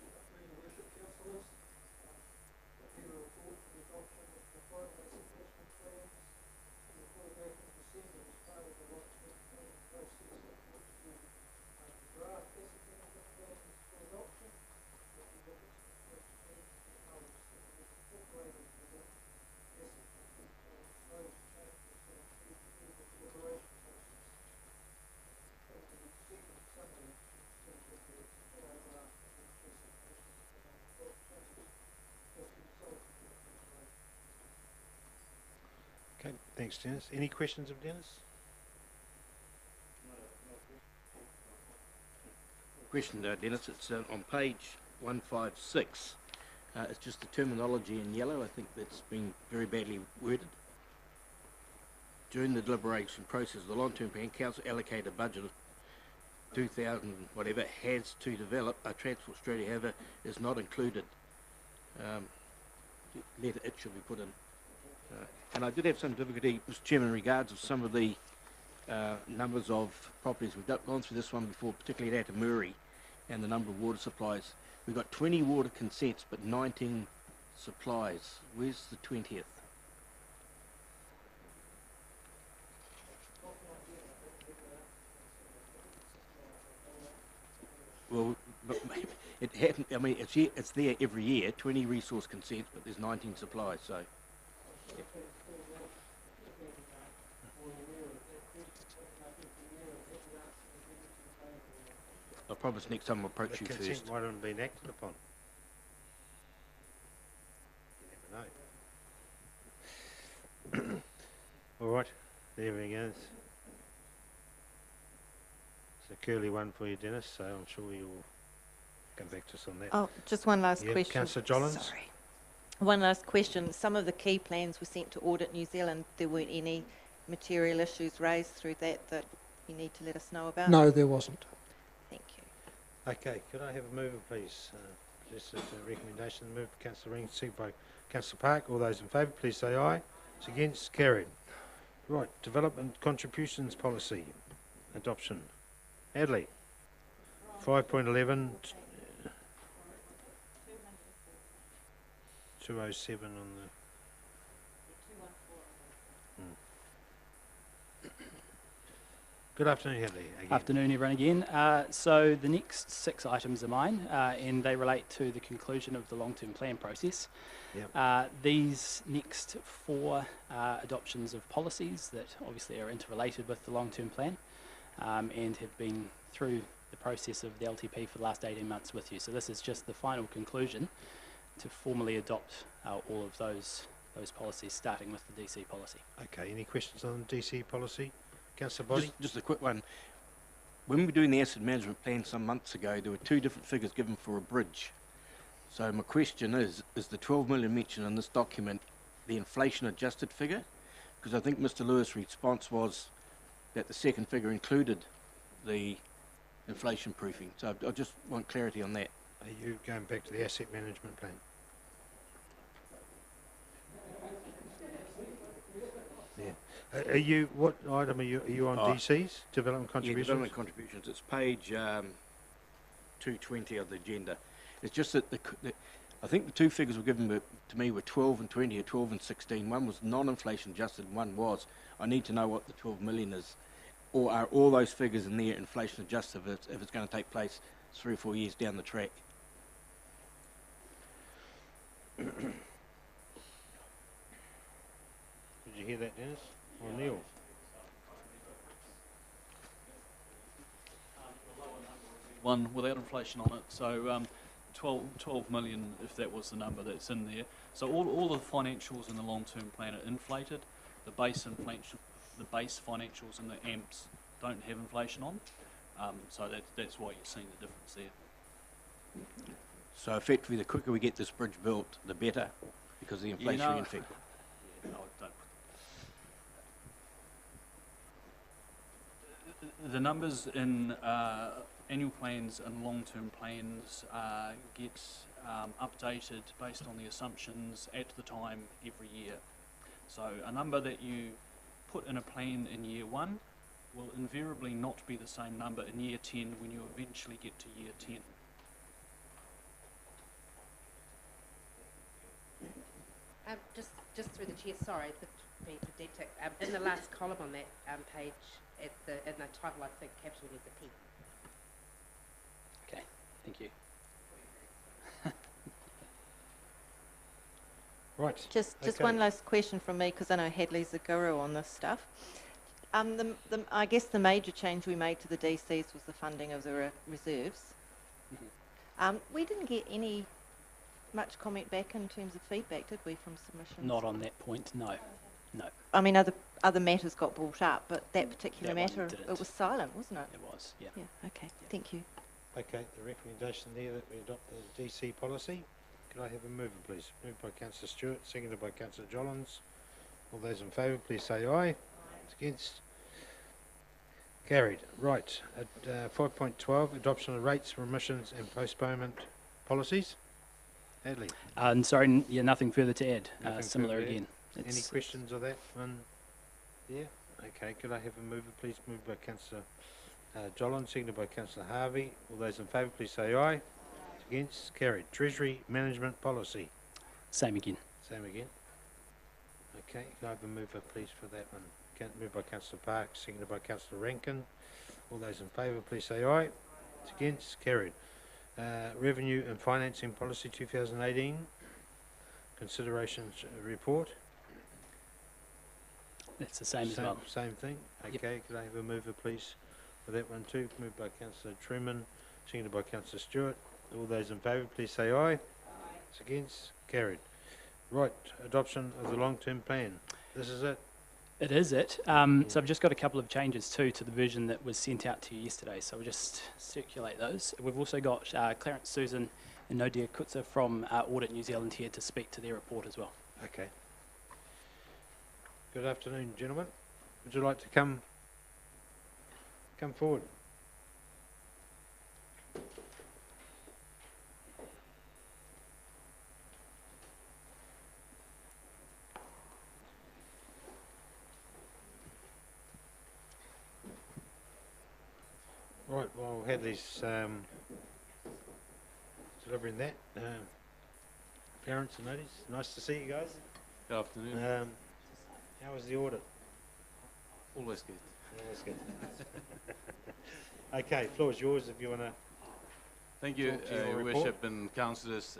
Okay, thanks, Dennis. Any questions of Dennis? Question, Dennis, it's on page 156. It's just the terminology in yellow. I think that's been very badly worded. During the deliberation process of the long-term plan, council allocated a budget of 2,000 whatever has to develop. Transport Australia, however, is not included. It should be put in. And I did have some difficulty, Mr Chairman, in regards of some of the numbers of properties. We've gone through this one before, particularly at Atamuri, and the number of water supplies. We've got 20 water consents, but 19 supplies. Where's the 20th? Well, but it happened. I mean, it's there every year. 20 resource consents, but there's 19 supplies. So. Yeah. I promise next time I'll approach you first. The consent might have been acted upon. You never know. All right, there we go. It's a curly one for you, Dennis, so I'm sure you'll come back to us on that. Oh, just one last question. Councillor Jollins. Sorry. One last question. Some of the key plans were sent to Audit New Zealand. There weren't any material issues raised through that you need to let us know about? No, there wasn't. Thank you. Okay, could I have a mover, please? This is a recommendation. Move by Councillor Ring, seconded by Councillor Park. All those in favour, please say aye. Those against? Carried. Right, Development Contributions Policy. Adoption. Adley. 5.11. 207 on the... Good afternoon, Hadley. Again. Afternoon, everyone again. So the next 6 items are mine, and they relate to the conclusion of the long-term plan process. Yep. These next 4 adoptions of policies that obviously are interrelated with the long-term plan and have been through the process of the LTP for the last 18 months with you. So this is just the final conclusion to formally adopt all of those policies, starting with the DC policy. Okay, any questions on the DC policy? Councillor Boddy? Just a quick one. When we were doing the asset management plan some months ago, there were 2 different figures given for a bridge. So my question is the 12 million mentioned in this document the inflation adjusted figure? Because I think Mr. Lewis' response was that the second figure included the inflation proofing. So I just want clarity on that. Are you going back to the asset management plan? Yeah. Are you, what item are you on, DCs, development contributions? Yeah, development contributions. It's page 220 of the agenda. It's just that I think the two figures were given to me were 12 and 20 or 12 and 16. One was non-inflation adjusted and one was. I need to know what the 12 million is. Or are all those figures in there inflation adjusted if it's going to take place 3 or 4 years down the track? Did you hear that, Dennis? Or Neil? One without inflation on it, so 12 million if that was the number that's in there. So all the financials in the long-term plan are inflated. The base financials and the AMPs don't have inflation on, so that's why you're seeing the difference there. So effectively, the quicker we get this bridge built, the better, because of the inflationary effect. Yeah, the numbers in annual plans and long-term plans get updated based on the assumptions at the time every year. So a number that you put in a plan in year 1 will invariably not be the same number in year 10 when you eventually get to year 10. Just through the chair, sorry, be pedantic. In the last column on that page, in the title, I think capital letter P. Okay, thank you. Right. Just okay. one last question from me, because I know Hadley's a guru on this stuff. I guess the major change we made to the DCs was the funding of the reserves. Mm-hmm. We didn't get much comment back in terms of feedback, did we, from submissions? Not on that point, no. No. I mean, other matters got brought up, but that particular matter, it was silent, wasn't it? It was, yeah. Yeah, okay, thank you. Okay, the recommendation there that we adopt the DC policy. Could I have a mover, please? Moved by Councillor Stewart, seconded by Councillor Jollins. All those in favour, please say aye. Against? Carried. Right. At 5.12, adoption of rates, remissions and postponement policies. Hadley. And sorry, yeah, nothing further to add. Nothing Similar further to again. add. Any questions of that one? Yeah. Okay. Could I have a mover, please? Moved by Councillor Jollins, seconded by Councillor Harvey. All those in favour, please say aye. Against? Carried. Treasury management policy. Same again. Same again. Okay. Could I have a mover, please, for that one? Moved by Councillor Parks, seconded by Councillor Rankin. All those in favour, please say aye. Against? Carried. Revenue and Financing Policy 2018, considerations report. That's the same as well. Same thing. Okay, yep. Could I have a mover, please, for that one too? Moved by Councillor Truman, seconded by Councillor Stewart. All those in favour, please say aye. Against? Carried. Right, adoption of the long-term plan. This is it. It is it. So I've just got a couple of changes too to the version that was sent out to you yesterday. So we'll just circulate those. We've also got Clarence Susan and Nadia Kutza from Audit New Zealand here to speak to their report as well. Okay. Good afternoon, gentlemen. Would you like to come forward? Right, well, Hadley's delivering that. Parents and ladies, nice to see you guys. Good afternoon. How was the audit? Always good. Always good. Okay, floor is yours if you want to. Thank you, Your Worship and Councillors.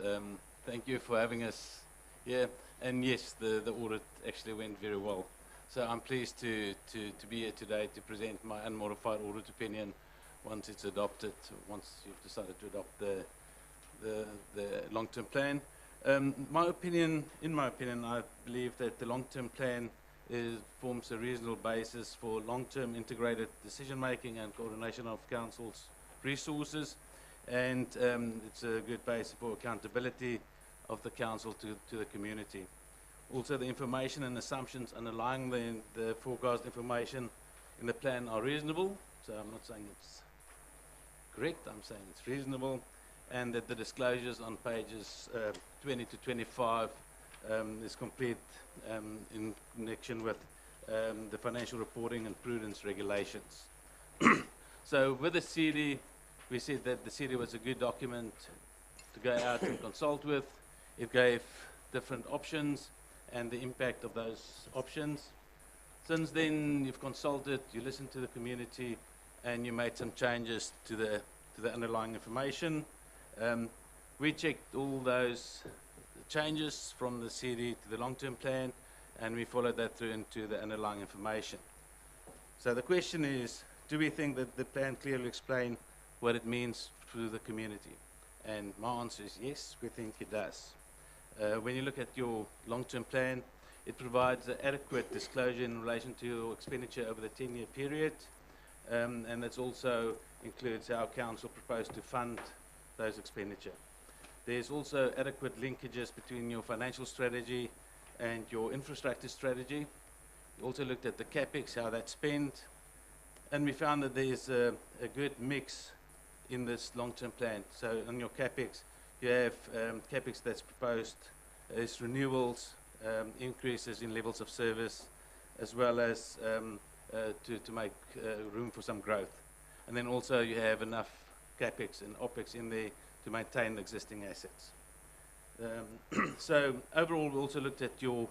Thank you for having us here. And yes, the audit actually went very well. So I'm pleased to be here today to present my unmodified audit opinion once it's adopted, once you've decided to adopt the long-term plan. In my opinion, I believe that the long-term plan forms a reasonable basis for long-term integrated decision-making and coordination of Council's resources. and it's a good base for accountability of the council to the community. Also, the information and assumptions underlying the forecast information in the plan are reasonable, so I'm not saying it's correct, I'm saying it's reasonable, and that the disclosures on pages 20 to 25 is complete in connection with the financial reporting and prudence regulations. So with the CD, we said that the CD was a good document to go out and consult with. It gave different options and the impact of those options. Since then, you've consulted, you listened to the community, and you made some changes to the underlying information. We checked all those changes from the CD to the long-term plan, and we followed that through into the underlying information. So the question is, do we think that the plan clearly explains what it means to the community? And my answer is yes, we think it does. When you look at your long-term plan, it provides an adequate disclosure in relation to your expenditure over the 10-year period, and that also includes how council proposed to fund those expenditure. There's also adequate linkages between your financial strategy and your infrastructure strategy. We also looked at the CapEx, how that's spent, and we found that there's a good mix in this long-term plan. So on your CapEx, you have CapEx that's proposed as renewals, increases in levels of service, as well as to make room for some growth. And then also you have enough CapEx and OpEx in there to maintain the existing assets. So overall, we also looked at your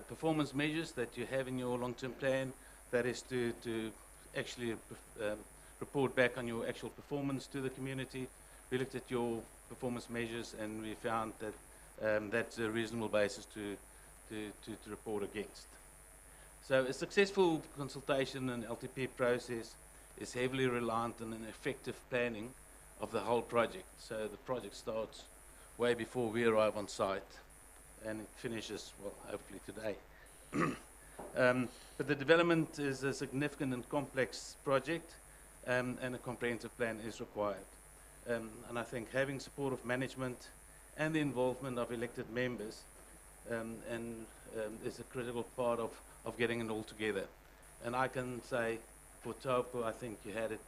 performance measures that you have in your long-term plan. That is to actually report back on your actual performance to the community. We looked at your performance measures, and we found that that's a reasonable basis to report against. So a successful consultation and LTP process is heavily reliant on an effective planning of the whole project. So the project starts way before we arrive on site, and it finishes, well, hopefully today. But the development is a significant and complex project, and a comprehensive plan is required. And I think having support of management and the involvement of elected members is a critical part of getting it all together. And I can say, for Taupo, I think you had it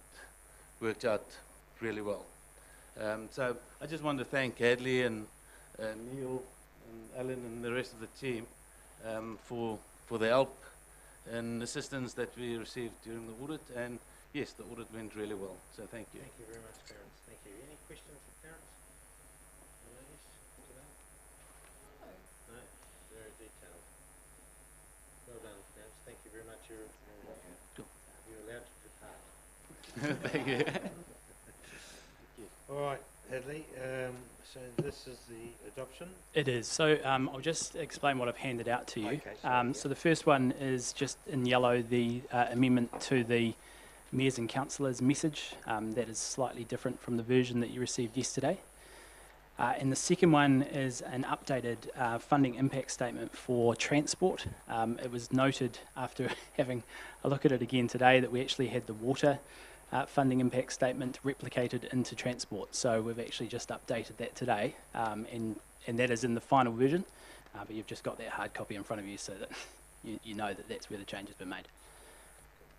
worked out really well. So I just want to thank Hadley and Neil and Alan and the rest of the team for the help and assistance that we received during the audit. And yes, the audit went really well. So thank you. Thank you very much, Terence. Thank you. Any questions for Terence? Ladies, today? No, very detailed. Well done, Terence. Thank you very much. You're allowed to depart. Thank you. All right, Hadley. So this is the adoption. It is. So I'll just explain what I've handed out to you. Okay, so the first one is just in yellow, the amendment to the Mayors and Councillors message. That is slightly different from the version that you received yesterday. And the second one is an updated funding impact statement for transport. It was noted after having a look at it again today that we actually had the water funding impact statement replicated into transport. So we've actually just updated that today, and that is in the final version, but you've just got that hard copy in front of you so that you know that that's where the change has been made.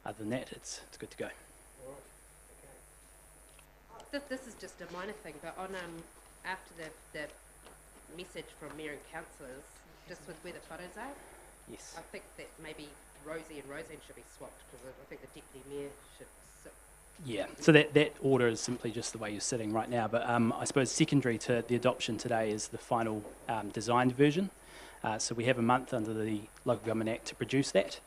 Other than that, it's good to go. This is just a minor thing, but on after the message from Mayor and Councillors, just with where the photos are, yes, I think that maybe Rosie and Roseanne should be swapped, because I think the Deputy Mayor should sit. Yeah, so that order is simply just the way you're sitting right now, but I suppose secondary to the adoption today is the final designed version. So we have a month under the Local Government Act to produce that.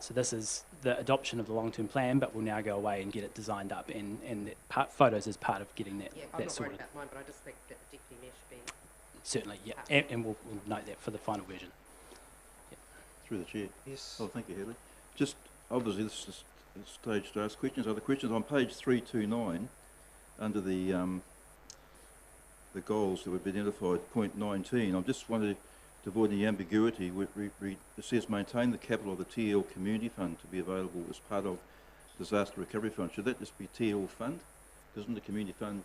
So this is the adoption of the long-term plan, but we'll now go away and get it designed up, and that photos is part of getting that, yeah, that I'm not sorted. worried about mine, but I just think that the Deputy Mayor should be... Certainly, yeah, and we'll note that for the final version. Yeah. Through the chair. Yes. Oh, thank you, Hadley. Just, obviously, this is the stage to ask questions. Other questions? On page 329, under the goals that we've identified, point 19, I just wanted to avoid any ambiguity. It says maintain the capital of the TL Community Fund to be available as part of Disaster Recovery Fund. Should that just be TL Fund? Doesn't the Community Fund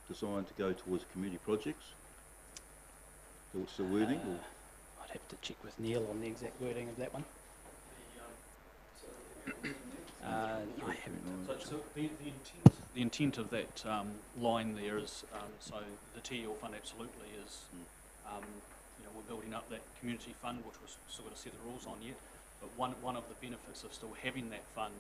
designed to go towards community projects? What's the wording? Or? I'd have to check with Neil on the exact wording of that one. I haven't. So the intent of that line there is, so the TEL fund absolutely is, you know, we're building up that community fund, which we're still got to set the rules on yet, but one of the benefits of still having that fund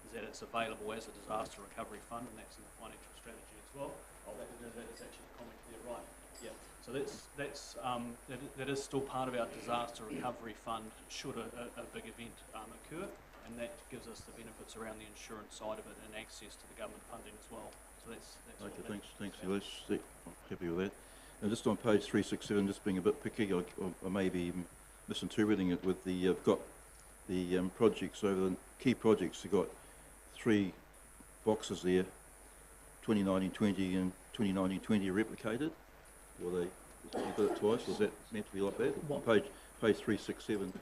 is that it's available as a disaster recovery fund, and that's in the financial strategy as well. Oh, that is actually the comment there, right? Yeah. So that is still part of our disaster recovery fund should a big event occur, and that gives us the benefits around the insurance side of it and access to the government funding as well. So that's okay. Thanks, Elias. I'm happy with that. And just on page 367, just being a bit picky, I may be misinterpreting it with the I've got the projects over the key projects. You've got 3 boxes there, 2019-20 and 2019-20 replicated. Or they you got it twice? Was that meant to be like that? On page 367.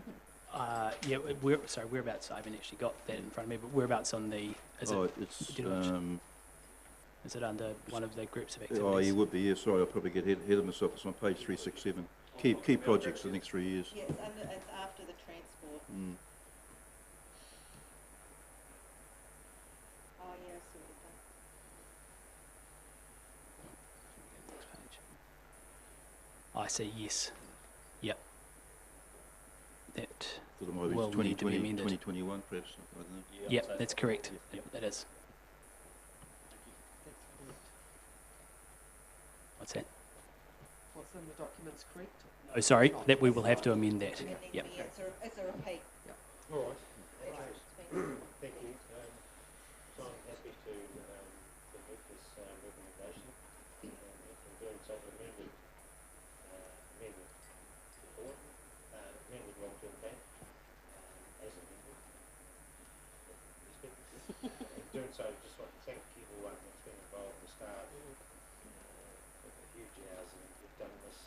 Yeah, whereabouts? I haven't actually got that in front of me, but whereabouts on the? Is it under one of the groups of activities? Oh, you would be. Yeah, sorry, I'll probably get ahead of myself. It's on page 367. Key projects for the next 3 years. Yeah, it's after the transport. Mm. Oh yeah, I see what I see. Yes. Yep. That it might be will need to be amended. 2021, perhaps. I don't know. Yeah, yep, that's correct. Yep, that is. What's that? What's in the document's correct? Oh, sorry, that we will have to amend that. Yep. It's a repeat. All right. Thank you. So I'm happy to meet this recommendation. In doing so, amended report, amended long-term plan, as amended. In doing so, I'd just like to thank everyone that's been involved, the staff, for the huge hours, and you've done this.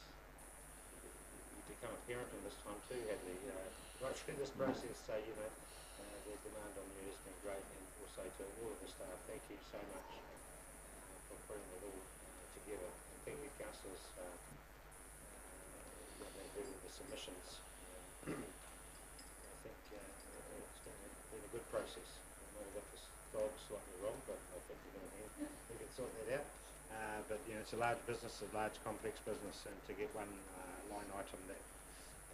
You become a parent in this time too, haven't you? Right through this process, so you know the demand on you has been great, and also to all of the staff, thank you so much for putting it all together. And thank you, councillors, what they do with the submissions. I think it's been a good process. I might have got this dog slightly wrong, but I think we can sort that out. But you know, it's a large business, a large complex business, and to get one line item that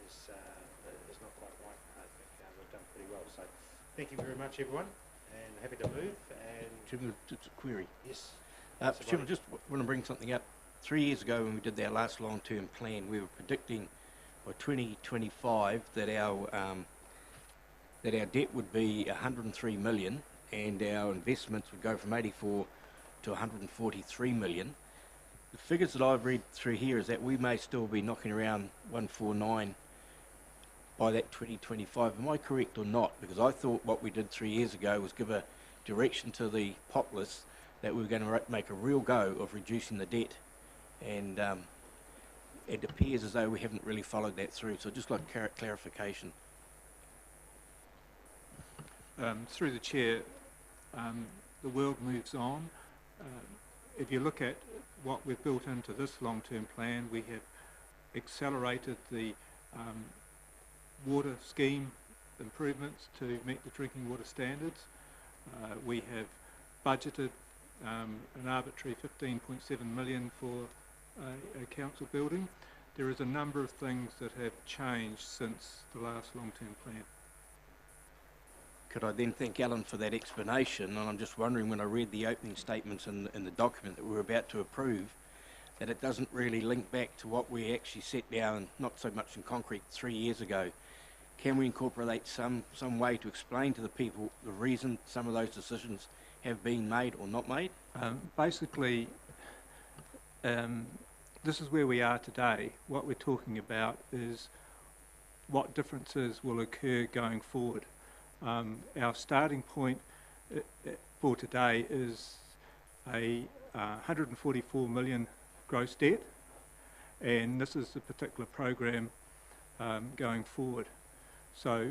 is not quite right, I think we've done pretty well. So thank you very much, everyone, and happy to move. And Chairman, just a query. Yes. Chairman, just want to bring something up. 3 years ago, when we did our last long-term plan, we were predicting by 2025 that our debt would be 103 million, and our investments would go from 84 to 143 million. The figures that I've read through here is that we may still be knocking around 149 by that 2025. Am I correct or not? Because I thought what we did 3 years ago was give a direction to the populace that we were going to make a real go of reducing the debt, and it appears as though we haven't really followed that through. So just like clarification. Through the chair, the world moves on. If you look at what we've built into this long-term plan, we have accelerated the water scheme improvements to meet the drinking water standards. We have budgeted an arbitrary 15.7 million for a council building. There is a number of things that have changed since the last long-term plan. Could I then thank Alan for that explanation? And I'm just wondering, when I read the opening statements in the document that we're about to approve, that it doesn't really link back to what we actually set down, not so much in concrete, 3 years ago. Can we incorporate some way to explain to the people the reason some of those decisions have been made or not made? Basically, this is where we are today. What we're talking about is what differences will occur going forward. Our starting point for today is a 144 million gross debt, and this is the particular program going forward. So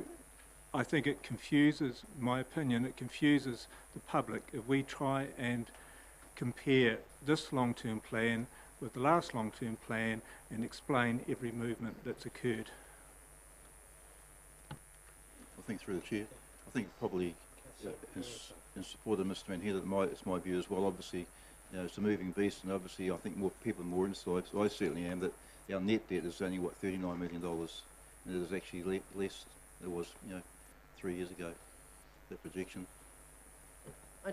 I think it confuses, in my opinion, it confuses the public if we try and compare this long-term plan with the last long-term plan and explain every movement that's occurred. I think through the chair, I think probably in support of Mr. Van Heer, it's my view as well. Obviously, you know, it's a moving beast, and obviously I think more people are more inside. So I certainly am that our net debt is only what $39 million, and it is actually less than it was 3 years ago. That projection.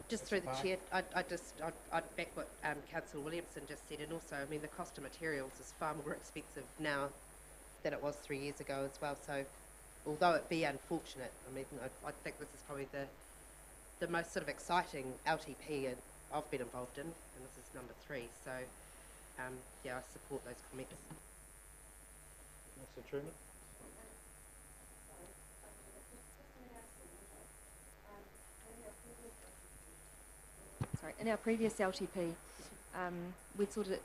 Just through the chair, I'd back what Councillor Williamson just said, and also, I mean, the cost of materials is far more expensive now than it was 3 years ago as well. So, although it be unfortunate, I mean, I think this is probably the most sort of exciting LTP I've been involved in, and this is number 3. So, yeah, I support those comments. Mr. Truman? Sorry, in our previous LTP, we'd sort of,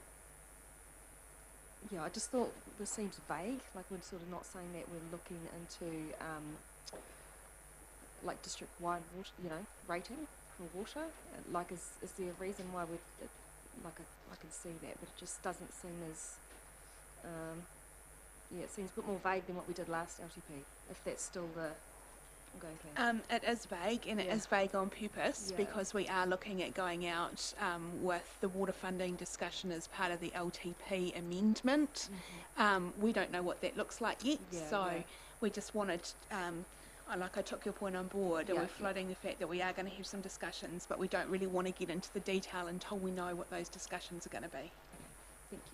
I just thought this seems vague, like we're sort of not saying that we're looking into like district-wide water, rating for water. Like, is there a reason why we'd, I can see that, but it just doesn't seem as, it seems a bit more vague than what we did last LTP, if that's still the ongoing plan. It is vague, and it is vague on purpose, because we are looking at going out with the water funding discussion as part of the LTP amendment. We don't know what that looks like yet, we just wanted, I took your point on board, and we're floating the fact that we are going to have some discussions, but we don't really want to get into the detail until we know what those discussions are going to be. Thank you.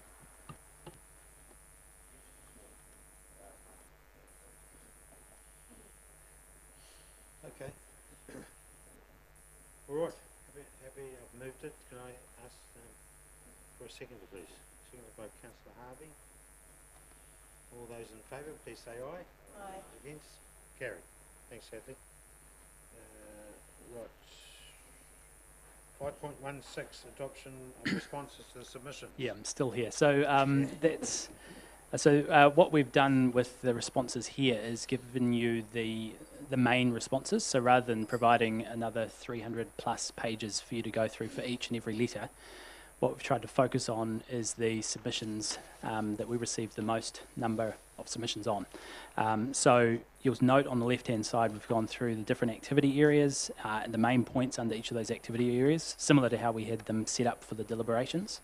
Okay. All right. Happy I've moved it. Can I ask for a seconder, please? Seconded by Councillor Harvey. All those in favour, please say aye. Aye. Against? Carried. Thanks, Hadley. Right. 5.16, adoption of responses to the submission. Yeah, I'm still here. So that's what we've done with the responses here is given you the main responses. So rather than providing another 300 plus pages for you to go through for each and every letter, what we've tried to focus on is the submissions that we received the most number of submissions on. So you'll note on the left-hand side we've gone through the different activity areas and the main points under each of those activity areas, similar to how we had them set up for the deliberations.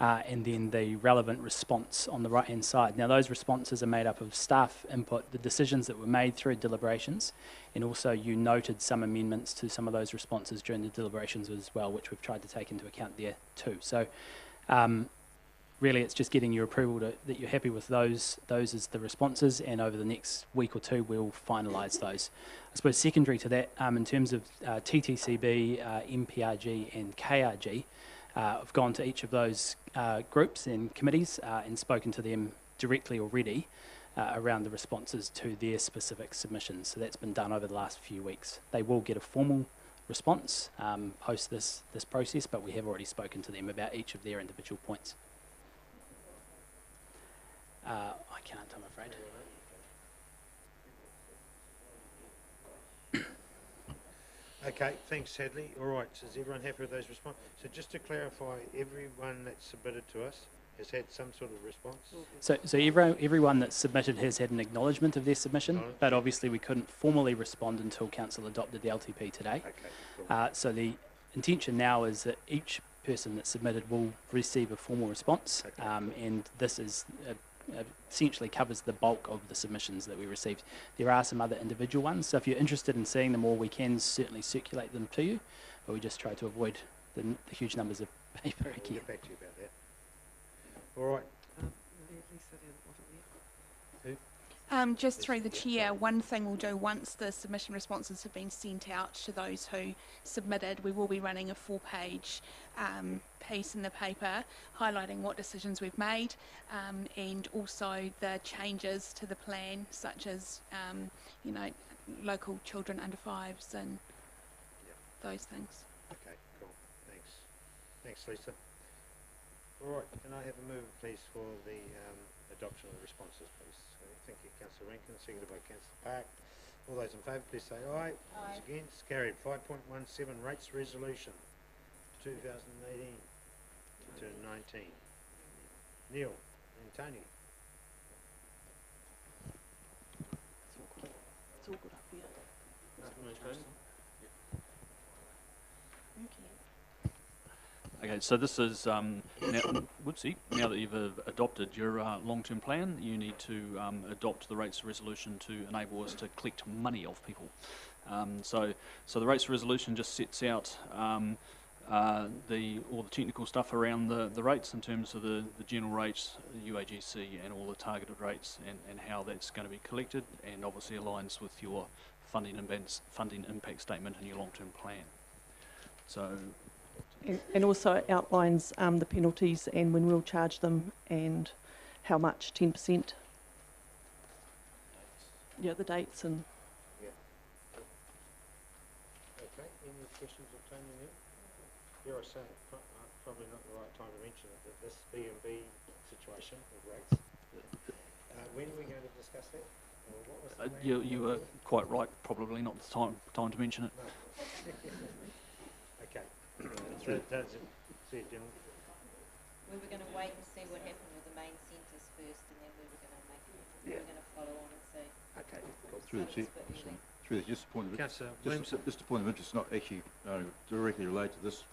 And then the relevant response on the right-hand side. Now, those responses are made up of staff input, the decisions that were made through deliberations, and also you noted some amendments to some of those responses during the deliberations as well, which we've tried to take into account there too. So, really, it's just getting your approval that you're happy with those as the responses, and over the next week or two, we'll finalise those. I suppose secondary to that, in terms of TTCB, MPRG and KRG, I've gone to each of those groups and committees and spoken to them directly already around the responses to their specific submissions. So that's been done over the last few weeks. They will get a formal response post this process, but we have already spoken to them about each of their individual points. I can't, I'm afraid. Okay, thanks, Hadley. All right, so is everyone happy with those responses? So just to clarify, everyone that's submitted to us has had some sort of response? So everyone that's submitted has had an acknowledgement of their submission, but obviously we couldn't formally respond until Council adopted the LTP today. Okay, cool. So the intention now is that each person that submitted will receive a formal response, and this is essentially covers the bulk of the submissions that we received. There are some other individual ones, so if you're interested in seeing them all, we can certainly circulate them to you, but we just try to avoid the huge numbers of paper again. We'll get back to you about that. All right. Just through the chair, one thing we'll do once the submission responses have been sent out to those who submitted, we will be running a 4-page piece in the paper highlighting what decisions we've made and also the changes to the plan, such as local children under 5s and those things. Okay, cool. Thanks, Lisa. All right, can I have a move, please, for the adoption of the responses, please? Thank you, Councillor Rankin, seconded by Councillor Park. All those in favour, please say aye. Aye. Those against, carried. 5.17, rates resolution. 2018 to 19. Neil and Tony. It's all good up here. Okay, so this is now, whoopsie, now that you've adopted your long-term plan, you need to adopt the rates resolution to enable us to collect money off people. So the rates resolution just sets out all the technical stuff around the rates in terms of the general rates, the UAGC, and all the targeted rates, and how that's going to be collected, and obviously aligns with your funding impact statement and your long-term plan. So. And also outlines the penalties and when we'll charge them and how much, 10%. Yeah, the dates and. Yeah. Okay, any questions of Tony and Neil? Here I say, probably not the right time to mention it, that this B&B situation with rates, when are we going to discuss that? Or what was the You were quite right, probably not the time to mention it. No. Okay. See you, gentlemen. We were going to wait and see what happened with the main centres first, and then we were going to we were going to follow on and see. Okay. Through just a point of Councillor just a point of interest, not actually directly related to this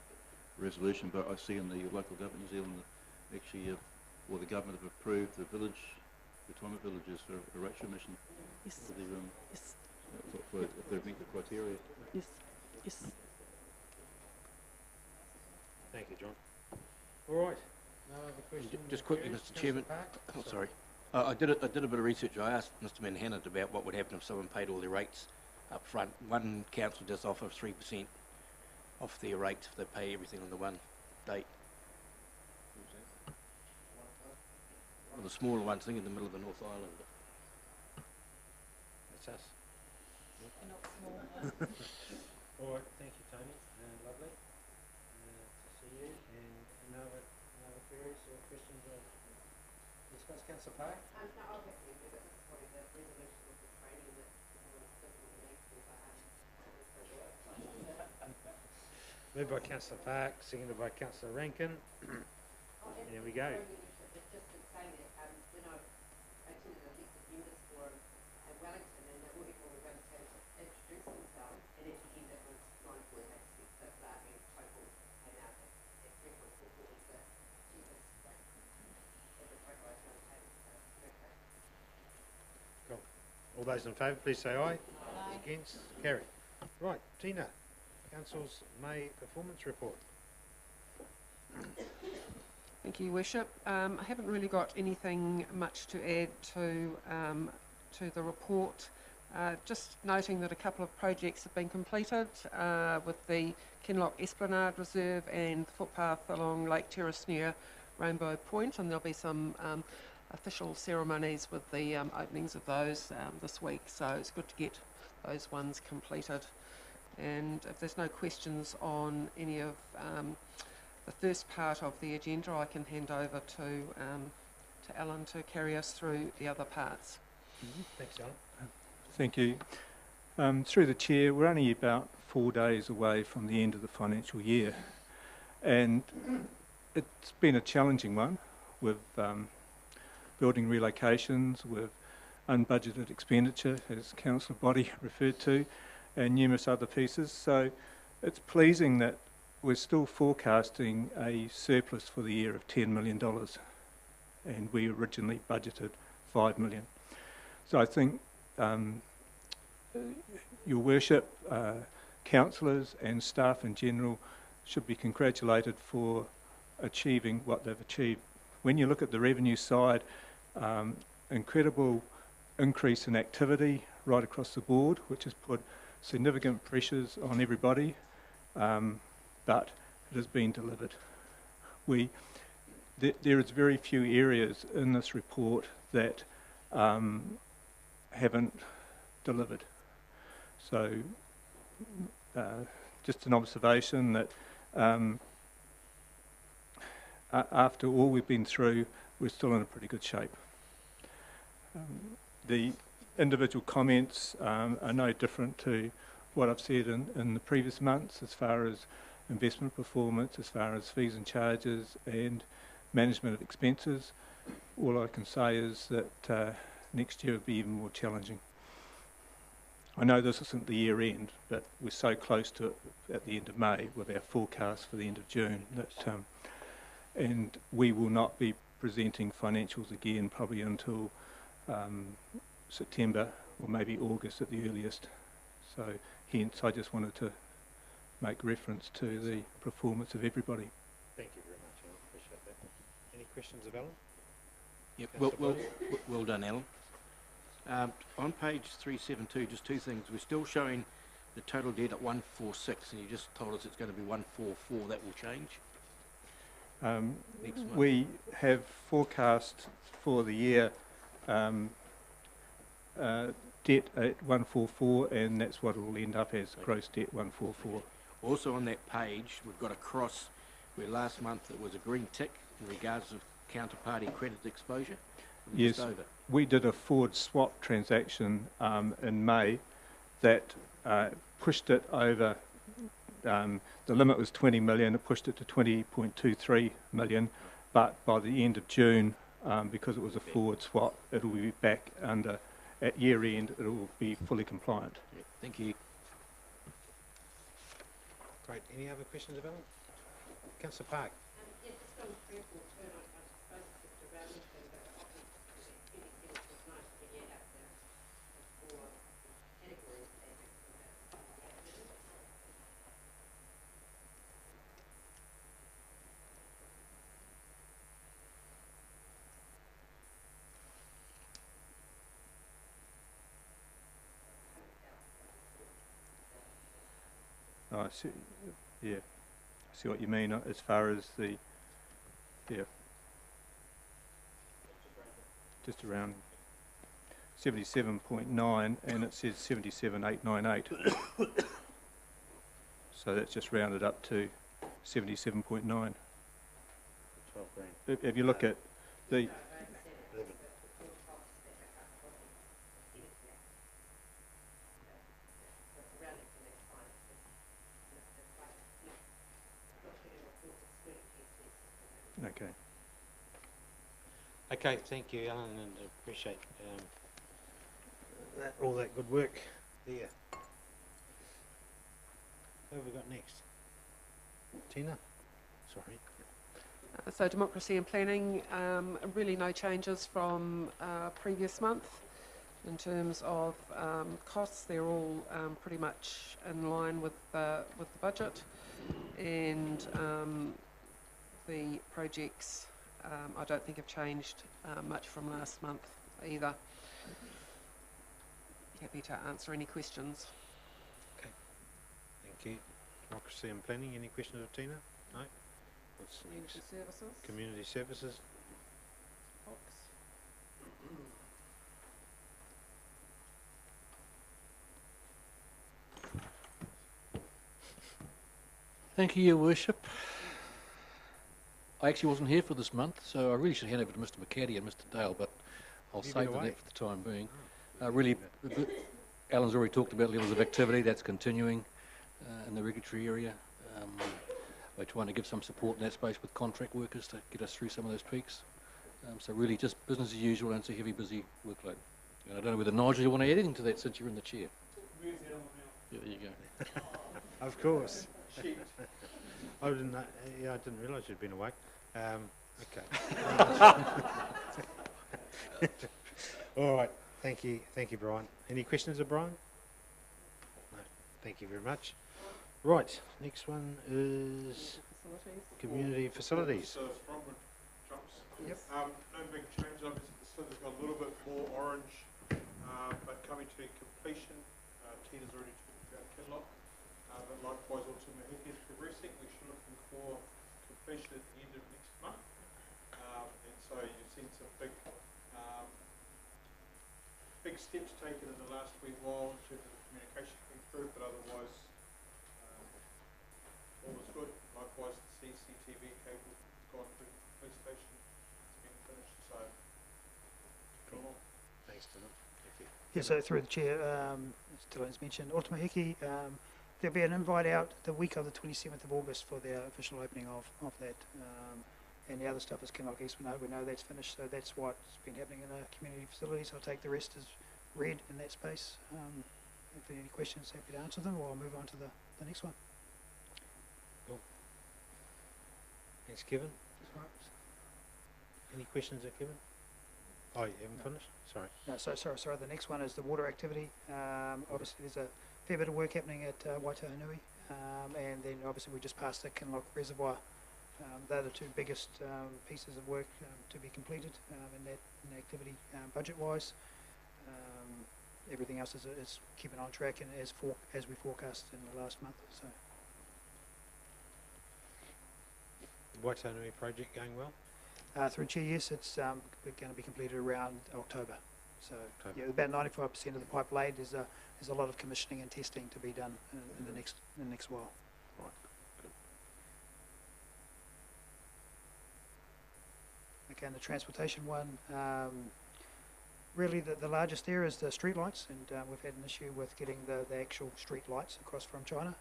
resolution, but I see in the local government New Zealand actually, or the government have approved the retirement villages for a rate remission. Yes. For the, yes. If they meet the criteria. Yes. Yes. Thank you, John. All right. No other questions? Just quickly, Mr. Chairman. Oh, sorry. I did a bit of research. I asked Mr. Manhattan about what would happen if someone paid all their rates up front. One council just offers 3% off their rates if they pay everything on the one date. Well, the smaller ones, I think in the middle of the North Island. That's us. All right. Thank you, Tony. Lovely. See you, and no other queries or questions or discuss, Councillor Park? No, I'll have to give at this point the resolution of the training that Moved by Councillor Park, seconded by Councillor Rankin. There we go. Just in saying that, when I attended a elected members forum at Wellington, and all people were going to introduce themselves, and at the end it was 9.8 that and Taupo and at 3.44 was the cheapest that the Taupo was going to pay. Cool. All those in favour, please say aye. Aye. Against? Carried. Right, Tina, Council's May performance report. Thank you, Worship. I haven't really got anything much to add to the report. Just noting that a couple of projects have been completed with the Kinloch Esplanade Reserve and the footpath along Lake Terrace near Rainbow Point, and there'll be some official ceremonies with the openings of those this week, so it's good to get those ones completed. And if there's no questions on any of the first part of the agenda, I can hand over to Alan to carry us through the other parts. Thanks, Alan. Thank you. Through the Chair, we're only about 4 days away from the end of the financial year, and it's been a challenging one with building relocations, with unbudgeted expenditure, as Councillor Body referred to, and numerous other pieces. So it's pleasing that we're still forecasting a surplus for the year of $10 million, and we originally budgeted $5 million. So I think Your Worship, councillors and staff in general should be congratulated for achieving what they've achieved. When you look at the revenue side, incredible increase in activity right across the board, which has put significant pressures on everybody, but it has been delivered. There is very few areas in this report that haven't delivered. So just an observation that after all we've been through, we're still in a pretty good shape. The individual comments are no different to what I've said in the previous months as far as investment performance as far as fees and charges and management of expenses. All I can say is that next year will be even more challenging. I know this isn't the year end, but we're so close to it at the end of May with our forecast for the end of June that, and we will not be presenting financials again probably until September or maybe August at the earliest. So hence I just wanted to make reference to the performance of everybody. Thank you very much, Alan. Appreciate that. Any questions of Alan? Yep, well done, Alan. On page 372, just two things. We're still showing the total debt at 146, and you just told us it's going to be 144. That will change? Next month. We have forecast for the year debt at 144, and that's what it will end up as, gross debt 144. Also on that page, we've got a cross where last month it was a green tick in regards to counterparty credit exposure. Yes, we did a forward swap transaction in May that pushed it over. The limit was 20 million, it pushed it to 20.23 million, but by the end of June, because it was a forward swap, it will be back under, at year end, it will be fully compliant. Yeah, thank you. Great. Any other questions of Alan? Councillor Park. Yeah, just on careful turn, I suppose it's just around the thing, but often anything was nice to get out there for categories that Oh, I see. Yeah, I see what you mean as far as the, yeah, just around 77.9, and it says 77,898. So that's just rounded up to 77.9. 12 grand. If you look at the Okay. Okay, thank you, Alan, and appreciate all that good work there. Who have we got next? Tina? Sorry. So democracy and planning, really no changes from previous month in terms of costs. They're all pretty much in line with the budget, and the projects I don't think have changed much from last month either. Happy to answer any questions. Okay, thank you. Democracy and planning, any questions of Tina? No? What's next? Community services. Community services. Fox. Thank you, Your Worship. I actually wasn't here for this month, so I really should hand over to Mr. McCaddy and Mr. Dale, but I'll save that for the time being. Really, Alan's already talked about levels of activity that's continuing in the regulatory area. We're trying to give some support in that space with contract workers to get us through some of those peaks. So really just business as usual, and it's a heavy, busy workload. And I don't know whether Nigel, you want to add anything to that since you're in the chair? Yeah, there you go. Of course. I didn't know, yeah, I didn't realise you'd been awake. Okay. All right. Thank you, Brian. Any questions of Brian? No. Thank you very much. Right. Next one is community facilities. So Strongwood jumps. Yep. No big change. Obviously, the facility's got a little bit more orange, but coming to completion. Tina's already talked about Kinloch, but likewise also Mahiki is progressing. We're still looking for completion at the end of next month, and so you've seen some big steps taken in the last wee while in terms of the communication coming through, but otherwise all is good. Likewise, the CCTV cable has gone through the police station. It's been finished, so cool. Thanks, Tina. Thank you. Yeah, so through the chair, as Dylan's mentioned, Otamahiki, there'll be an invite out the week of the 27th of August for the official opening of that. And the other stuff is Kinloch East. We know that's finished, so that's what's been happening in the community facilities. I'll take the rest as read in that space. If there are any questions, happy to answer them, or I'll move on to the next one. Cool. Thanks, Kevin. Any questions there, Kevin? Oh, you haven't finished? Sorry. No, sorry. The next one is the water activity. Obviously, there's a fair bit of work happening at Waitahanui, and then obviously we just passed the Kinloch Reservoir. They're the two biggest pieces of work to be completed in that activity budget-wise. Everything else is keeping on track and as we forecast in the last month. So, The Waitanui project going well? through Chair, yes, it's going to be completed around October. So yeah, about 95% of the pipe laid. There's a lot of commissioning and testing to be done in the next while. Right. Good. Okay, and the transportation one. Really, the largest there is the street lights, and we've had an issue with getting the actual street lights across from China,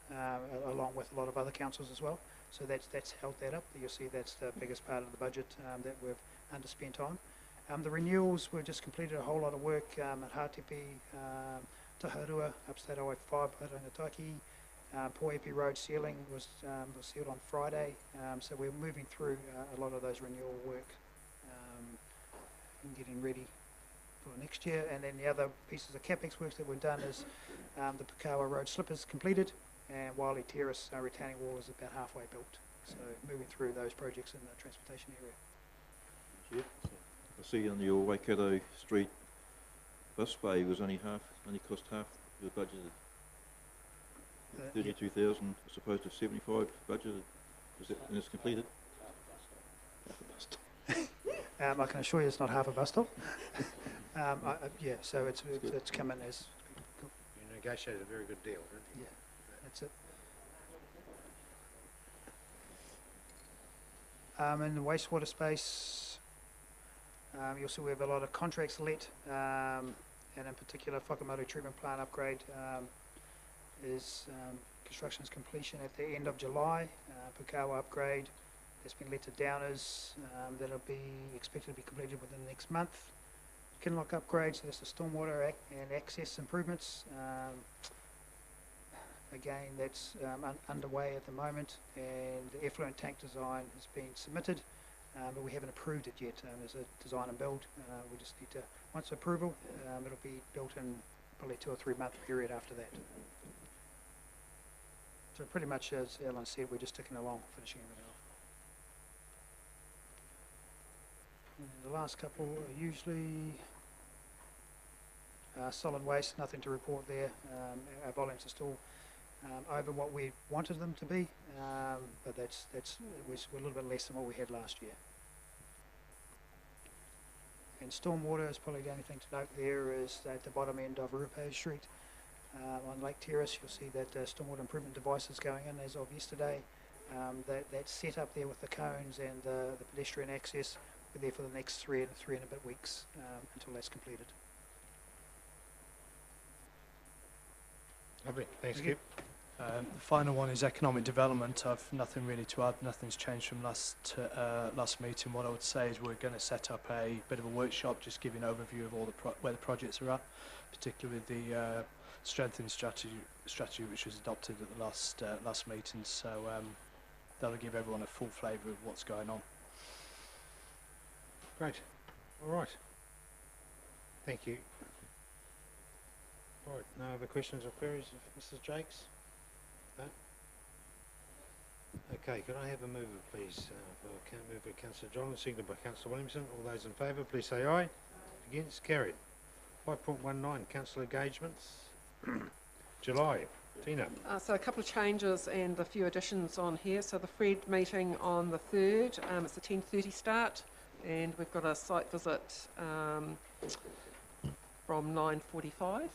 along with a lot of other councils as well. So that's held that up. You'll see that's the biggest part of the budget that we've underspent on. The renewals, we've just completed a whole lot of work at Hātepe, Taharua, upstate I-5, arataki. Poepi Road sealing was sealed on Friday. So we're moving through a lot of those renewal work and getting ready for next year. And then the other pieces of CapEx works that we've done is the Pukawa Road slip is completed, and Wiley Terrace retaining wall is about halfway built. So moving through those projects in the transportation area. I see on your Waikato Street bus bay was only cost half the budgeted. 32,000 as opposed to 75 budgeted. And it's completed. I can assure you it's not half a bus stop. Yeah, so it's come in as. You negotiated a very good deal, didn't you? Yeah, that's it. In the wastewater space, you'll see we have a lot of contracts let, and in particular, Whakamotu treatment plant upgrade is construction's completion at the end of July. Pukawa upgrade has been let to Downers. That'll be expected to be completed within the next month. Kinloch upgrade, so that's the stormwater and access improvements. Again, that's underway at the moment, and the effluent tank design has been submitted, but we haven't approved it yet. There's a design and build. We just need to, once approval, it'll be built in probably 2 or 3 month period after that. So pretty much, as Ellen said, we're just ticking along, finishing everything off. And the last couple are usually solid waste, nothing to report there. Our volumes are still over what we wanted them to be, but we're a little bit less than what we had last year. And stormwater is probably the only thing to note there is at the bottom end of Rupe Street. On Lake Terrace, you'll see that stormwater improvement device is going in as of yesterday. That's set up there with the cones and the pedestrian access. We're there for the next three and a bit weeks until that's completed. Lovely. Thanks, Kip. The final one is economic development. I've nothing really to add. Nothing's changed from last meeting. What I would say is we're going to set up a bit of a workshop, just giving an overview of all where the projects are at, particularly with the strengthening strategy which was adopted at the last meeting. So that'll give everyone a full flavour of what's going on. Great. All right. Thank you. All right. No other questions or queries of Mrs. Jakes? No? Okay. Could I have a mover, please? Move by Councillor John, seconded by Councillor Williamson. All those in favour, please say aye. Against? Carried. 5.19, council engagements. July. Tina. So a couple of changes and a few additions on here. So the Fred meeting on the 3rd, it's a 10:30 start, and we've got a site visit from 9:45.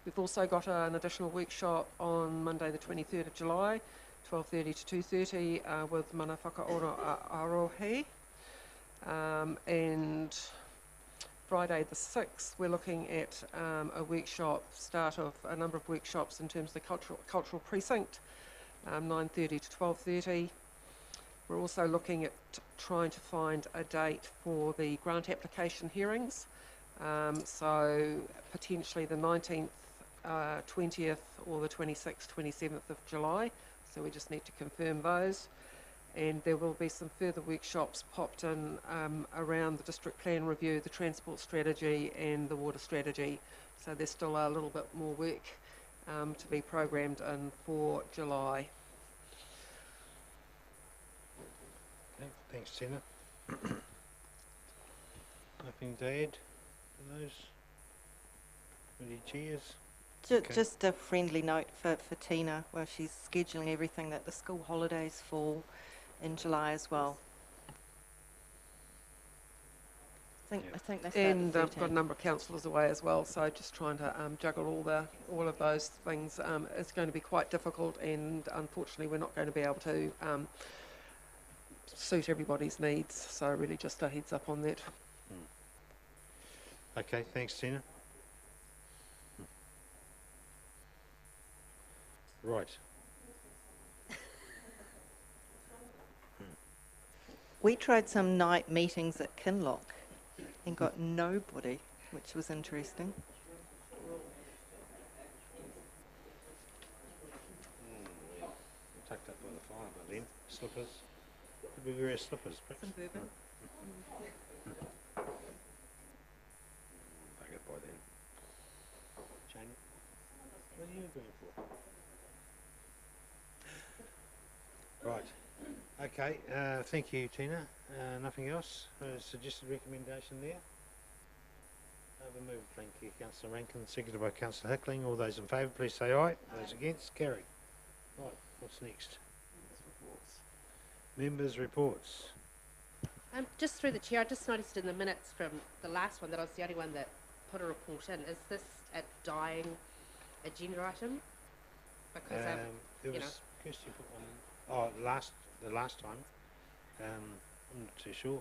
We've also got an additional workshop on Monday the 23rd of July, 12:30 to 2:30 with mana whakaaro arohe. And Friday the 6th, we're looking at a workshop, start of a number of workshops in terms of the cultural precinct, 9:30 to 12:30. We're also looking at trying to find a date for the grant application hearings. So potentially the 19th, 20th or the 26th, 27th of July. So we just need to confirm those. And there will be some further workshops popped in around the district plan review, the transport strategy and the water strategy. So there's still a little bit more work to be programmed in for July. Okay, thanks, Tina. Nothing to add to those? Any cheers? Okay. Just a friendly note for Tina, while she's scheduling everything, that the school holidays fall in July as well. I think they start And the I've got a 13th. number of councillors away as well, so just trying to juggle all of those things. It's going to be quite difficult, and unfortunately we're not going to be able to suit everybody's needs, so really just a heads up on that. Okay, thanks, Tina. Right. We tried some night meetings at Kinloch and got nobody, which was interesting. Tucked up by the fire by then. Slippers. Did we wear slippers? Some bourbon. Bugger by then. Jane, what are you doing for? Right. Okay, thank you, Tina. Nothing else? Suggested recommendation there? Over move, thank you, Councillor Rankin, seconded by Councillor Hickling. All those in favour, please say aye. Those against, carry. Right, what's next? Members' reports. Just through the chair, I just noticed in the minutes from the last one that I was the only one that put a report in. Is this a dying agenda item? Because There you was, Kirsty put one, the last time. I'm not too sure.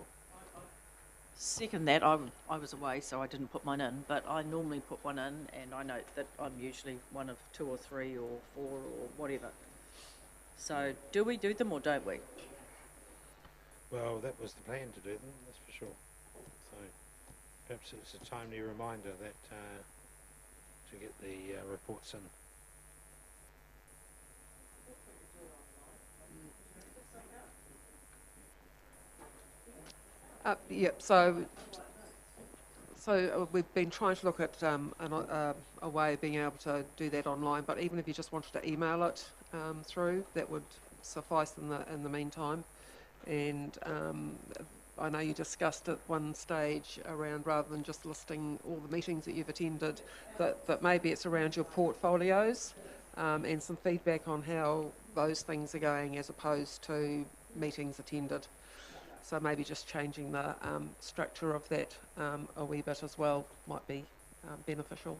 Second that, I was away, so I didn't put mine in, but I normally put one in, and I note that I'm usually one of 2 or 3 or 4 or whatever. So do we do them or don't we? Well, that was the plan to do them, that's for sure. So perhaps it's a timely reminder that to get the reports in. Yep. So we've been trying to look at a way of being able to do that online. But even if you just wanted to email it through, that would suffice in the meantime. And I know you discussed at one stage around, rather than just listing all the meetings that you've attended, that maybe it's around your portfolios and some feedback on how those things are going as opposed to meetings attended. So maybe just changing the structure of that a wee bit as well might be beneficial.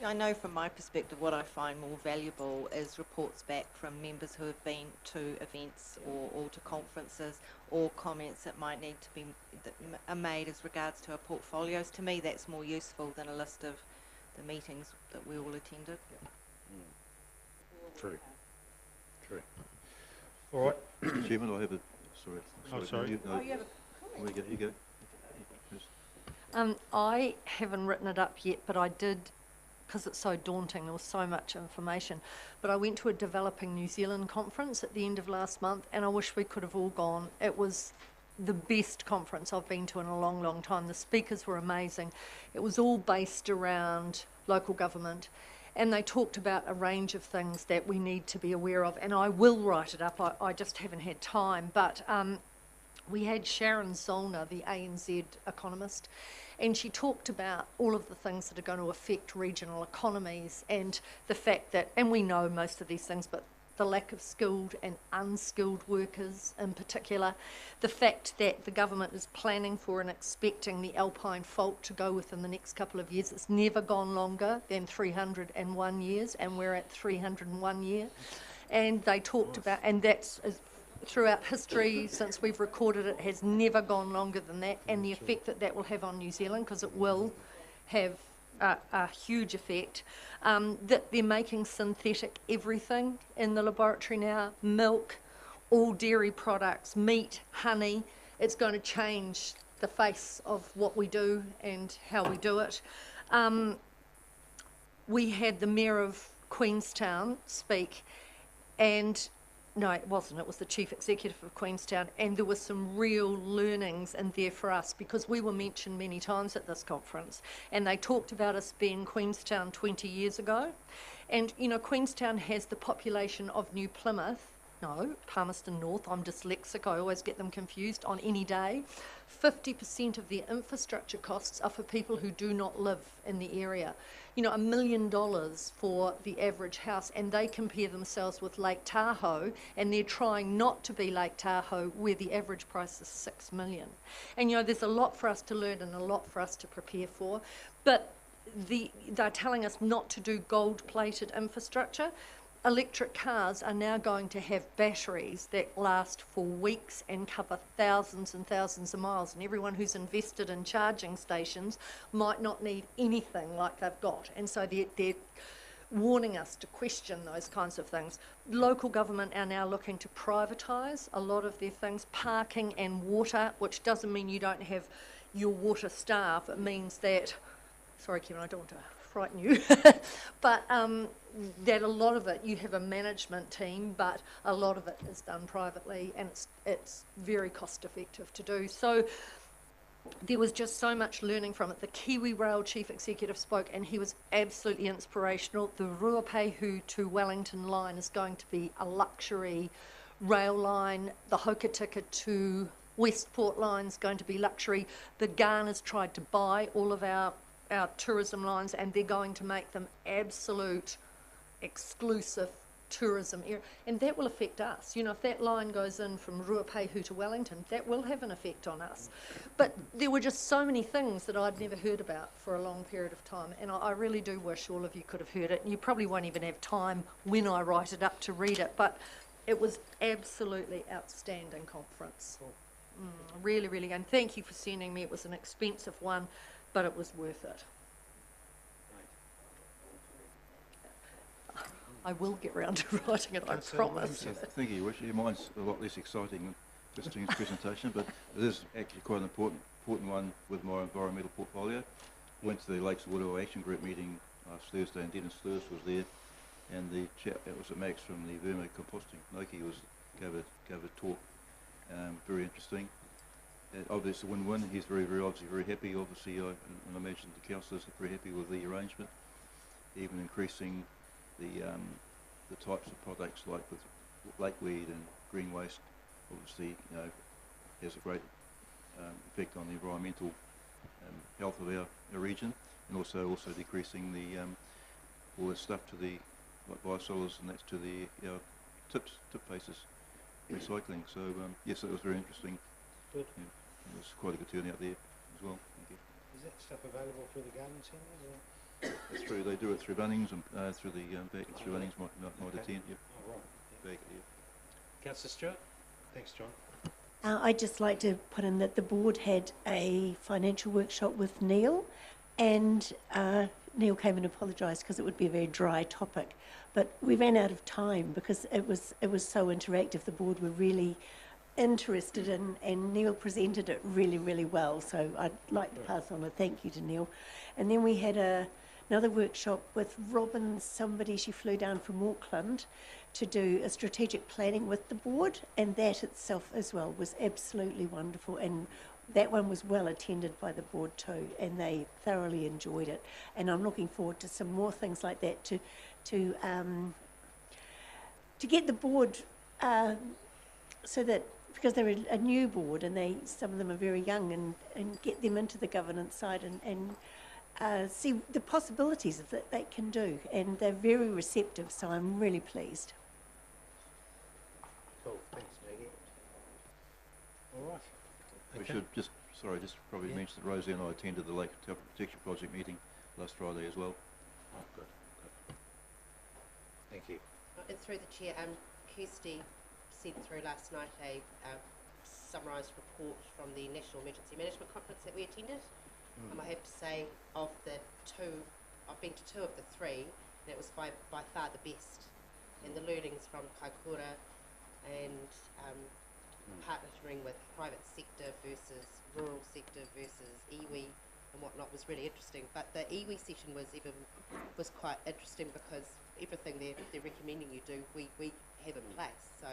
I know from my perspective what I find more valuable is reports back from members who have been to events or to conferences, or comments that might need to be are made as regards to our portfolios. To me, that's more useful than a list of the meetings that we all attended. True. All right. Mr. Chairman, I have a... Sorry. Oh, sorry. You Oh, you have a comment? you go. Yes. I haven't written it up yet, but I did, because it's so daunting, there was so much information. But I went to a Developing New Zealand conference at the end of last month, and I wish we could have all gone. It was the best conference I've been to in a long, long time. The speakers were amazing. It was all based around local government, and they talked about a range of things that we need to be aware of, and I will write it up. I just haven't had time. But we had Sharon Zollner, the ANZ economist, and she talked about all of the things that are going to affect regional economies, and the fact that, and we know most of these things, but the lack of skilled and unskilled workers in particular, the fact that the government is planning for and expecting the Alpine Fault to go within the next couple of years. It's never gone longer than 301 years, and we're at 301 years. And they talked about, and that's throughout history, since we've recorded it, has never gone longer than that, and the effect that that will have on New Zealand, because it will have a huge effect, that they're making synthetic everything in the laboratory now, milk, all dairy products, meat, honey. It's going to change the face of what we do and how we do it. We had the Mayor of Queenstown speak, and no, it wasn't. It was the Chief Executive of Queenstown, and there were some real learnings in there for us, because we were mentioned many times at this conference, and they talked about us being Queenstown 20 years ago. And, you know, Queenstown has the population of New Plymouth, no, Palmerston North, I'm dyslexic, I always get them confused, on any day. 50% of their infrastructure costs are for people who do not live in the area. You know, $1 million for the average house, and they compare themselves with Lake Tahoe, and they're trying not to be Lake Tahoe, where the average price is $6 million. And, you know, there's a lot for us to learn and a lot for us to prepare for, but they're telling us not to do gold-plated infrastructure. Electric cars are now going to have batteries that last for weeks and cover thousands and thousands of miles, and everyone who's invested in charging stations might not need anything like they've got, and so they're warning us to question those kinds of things. Local government are now looking to privatise a lot of their things, parking and water, which doesn't mean you don't have your water staff. It means that, sorry Kevin, I don't want to frighten you, but that a lot of it, you have a management team, but a lot of it is done privately, and it's very cost effective to do. So there was just so much learning from it. The Kiwi Rail Chief Executive spoke, and he was absolutely inspirational. The Ruapehu to Wellington line is going to be a luxury rail line. The Hokitika to Westport line is going to be luxury. The Ghana's tried to buy all of our tourism lines, and they're going to make them absolute exclusive tourism area, and that will affect us. You know, if that line goes in from Ruapehu to Wellington, that will have an effect on us. But there were just so many things that I'd never heard about for a long period of time, and I really do wish all of you could have heard it. You probably won't even have time when I write it up to read it, but it was absolutely outstanding conference. Really, really, and thank you for sending me. It was an expensive one, but it was worth it. I will get round to writing it, I promise. Thank you, Wish. Mine's a lot less exciting than Christine's presentation, but it is actually quite an important one with my environmental portfolio. Went to the Lakes Water Action Group meeting last Thursday, and Dennis Thurst was there, and the chap that was at Max from the vermicomposting, Noki, gave a talk, very interesting. Obviously a win-win. He's obviously very happy. Obviously, and I imagine the councillors are very happy with the arrangement, even increasing the types of products like with lakeweed and green waste. Obviously, you know, has a great effect on the environmental health of our region, and also decreasing the all that stuff to the like biosolids and that's to the tip faces recycling. So yes, it was very interesting. Good. Yeah, it was quite a good turnout there as well. Thank you. Is that stuff available through the garden centres? That's true. They do it through Bunnings and through the back through Bunnings. Might attend. Yep. Oh, right. Back, yeah. Councillor Stewart. Thanks, John. I'd just like to put in that the board had a financial workshop with Neil, and Neil came and apologised because it would be a very dry topic, but we ran out of time because it was so interactive. The board were really interested in, and Neil presented it really, really well. So I'd like to pass on a thank you to Neil. And then we had another workshop with Robin, somebody, she flew down from Auckland to do a strategic planning with the board, and that itself as well was absolutely wonderful, and that one was well attended by the board too, and they thoroughly enjoyed it. And I'm looking forward to some more things like that to get the board so that, because they're a new board and some of them are very young, and get them into the governance side and see the possibilities of that they can do, and they're very receptive, so I'm really pleased. Cool, thanks Maggie. All right. We should just probably mention that Rosie and I attended the Lake Taupo Protection Project meeting last Friday as well. Oh, good. Thank you. It's through the chair. Kirsty sent through last night a summarised report from the National Emergency Management Conference that we attended. I have to say, of the two, I've been to two of the three, and it was by far the best. And the learnings from Kaikoura and partnering with private sector versus rural sector versus iwi and whatnot was really interesting. But the iwi session was quite interesting because everything they're recommending you do, we have in place. So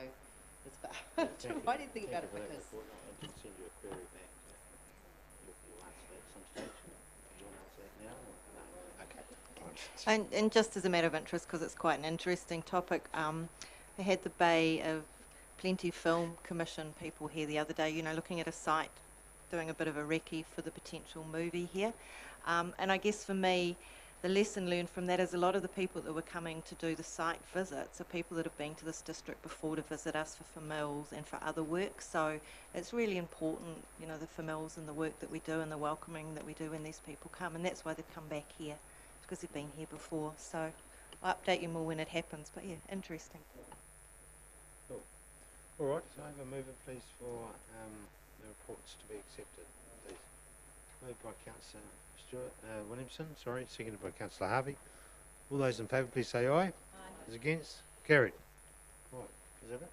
it's about to write anything about it because. I can send you a query back. You'll answer that at some stage. Do you want to answer that now? Or no? Okay. And just as a matter of interest, because it's quite an interesting topic, I had the Bay of Plenty Film Commission people here the other day, you know, looking at a site, doing a bit of a recce for the potential movie here. And I guess for me, the lesson learned from that is a lot of the people that were coming to do the site visits are people that have been to this district before to visit us for famils and for other work. So it's really important, you know, the famils and the work that we do and the welcoming that we do when these people come. And that's why they've come back here, because they've been here before. So I'll update you more when it happens. But yeah, interesting. Cool. All right, so I have a mover, please, for the reports to be accepted, please. Moved by Councillor Williamson, seconded by Councillor Harvey. All those in favour, please say aye. Aye. Those against? Carried. Right, is that it?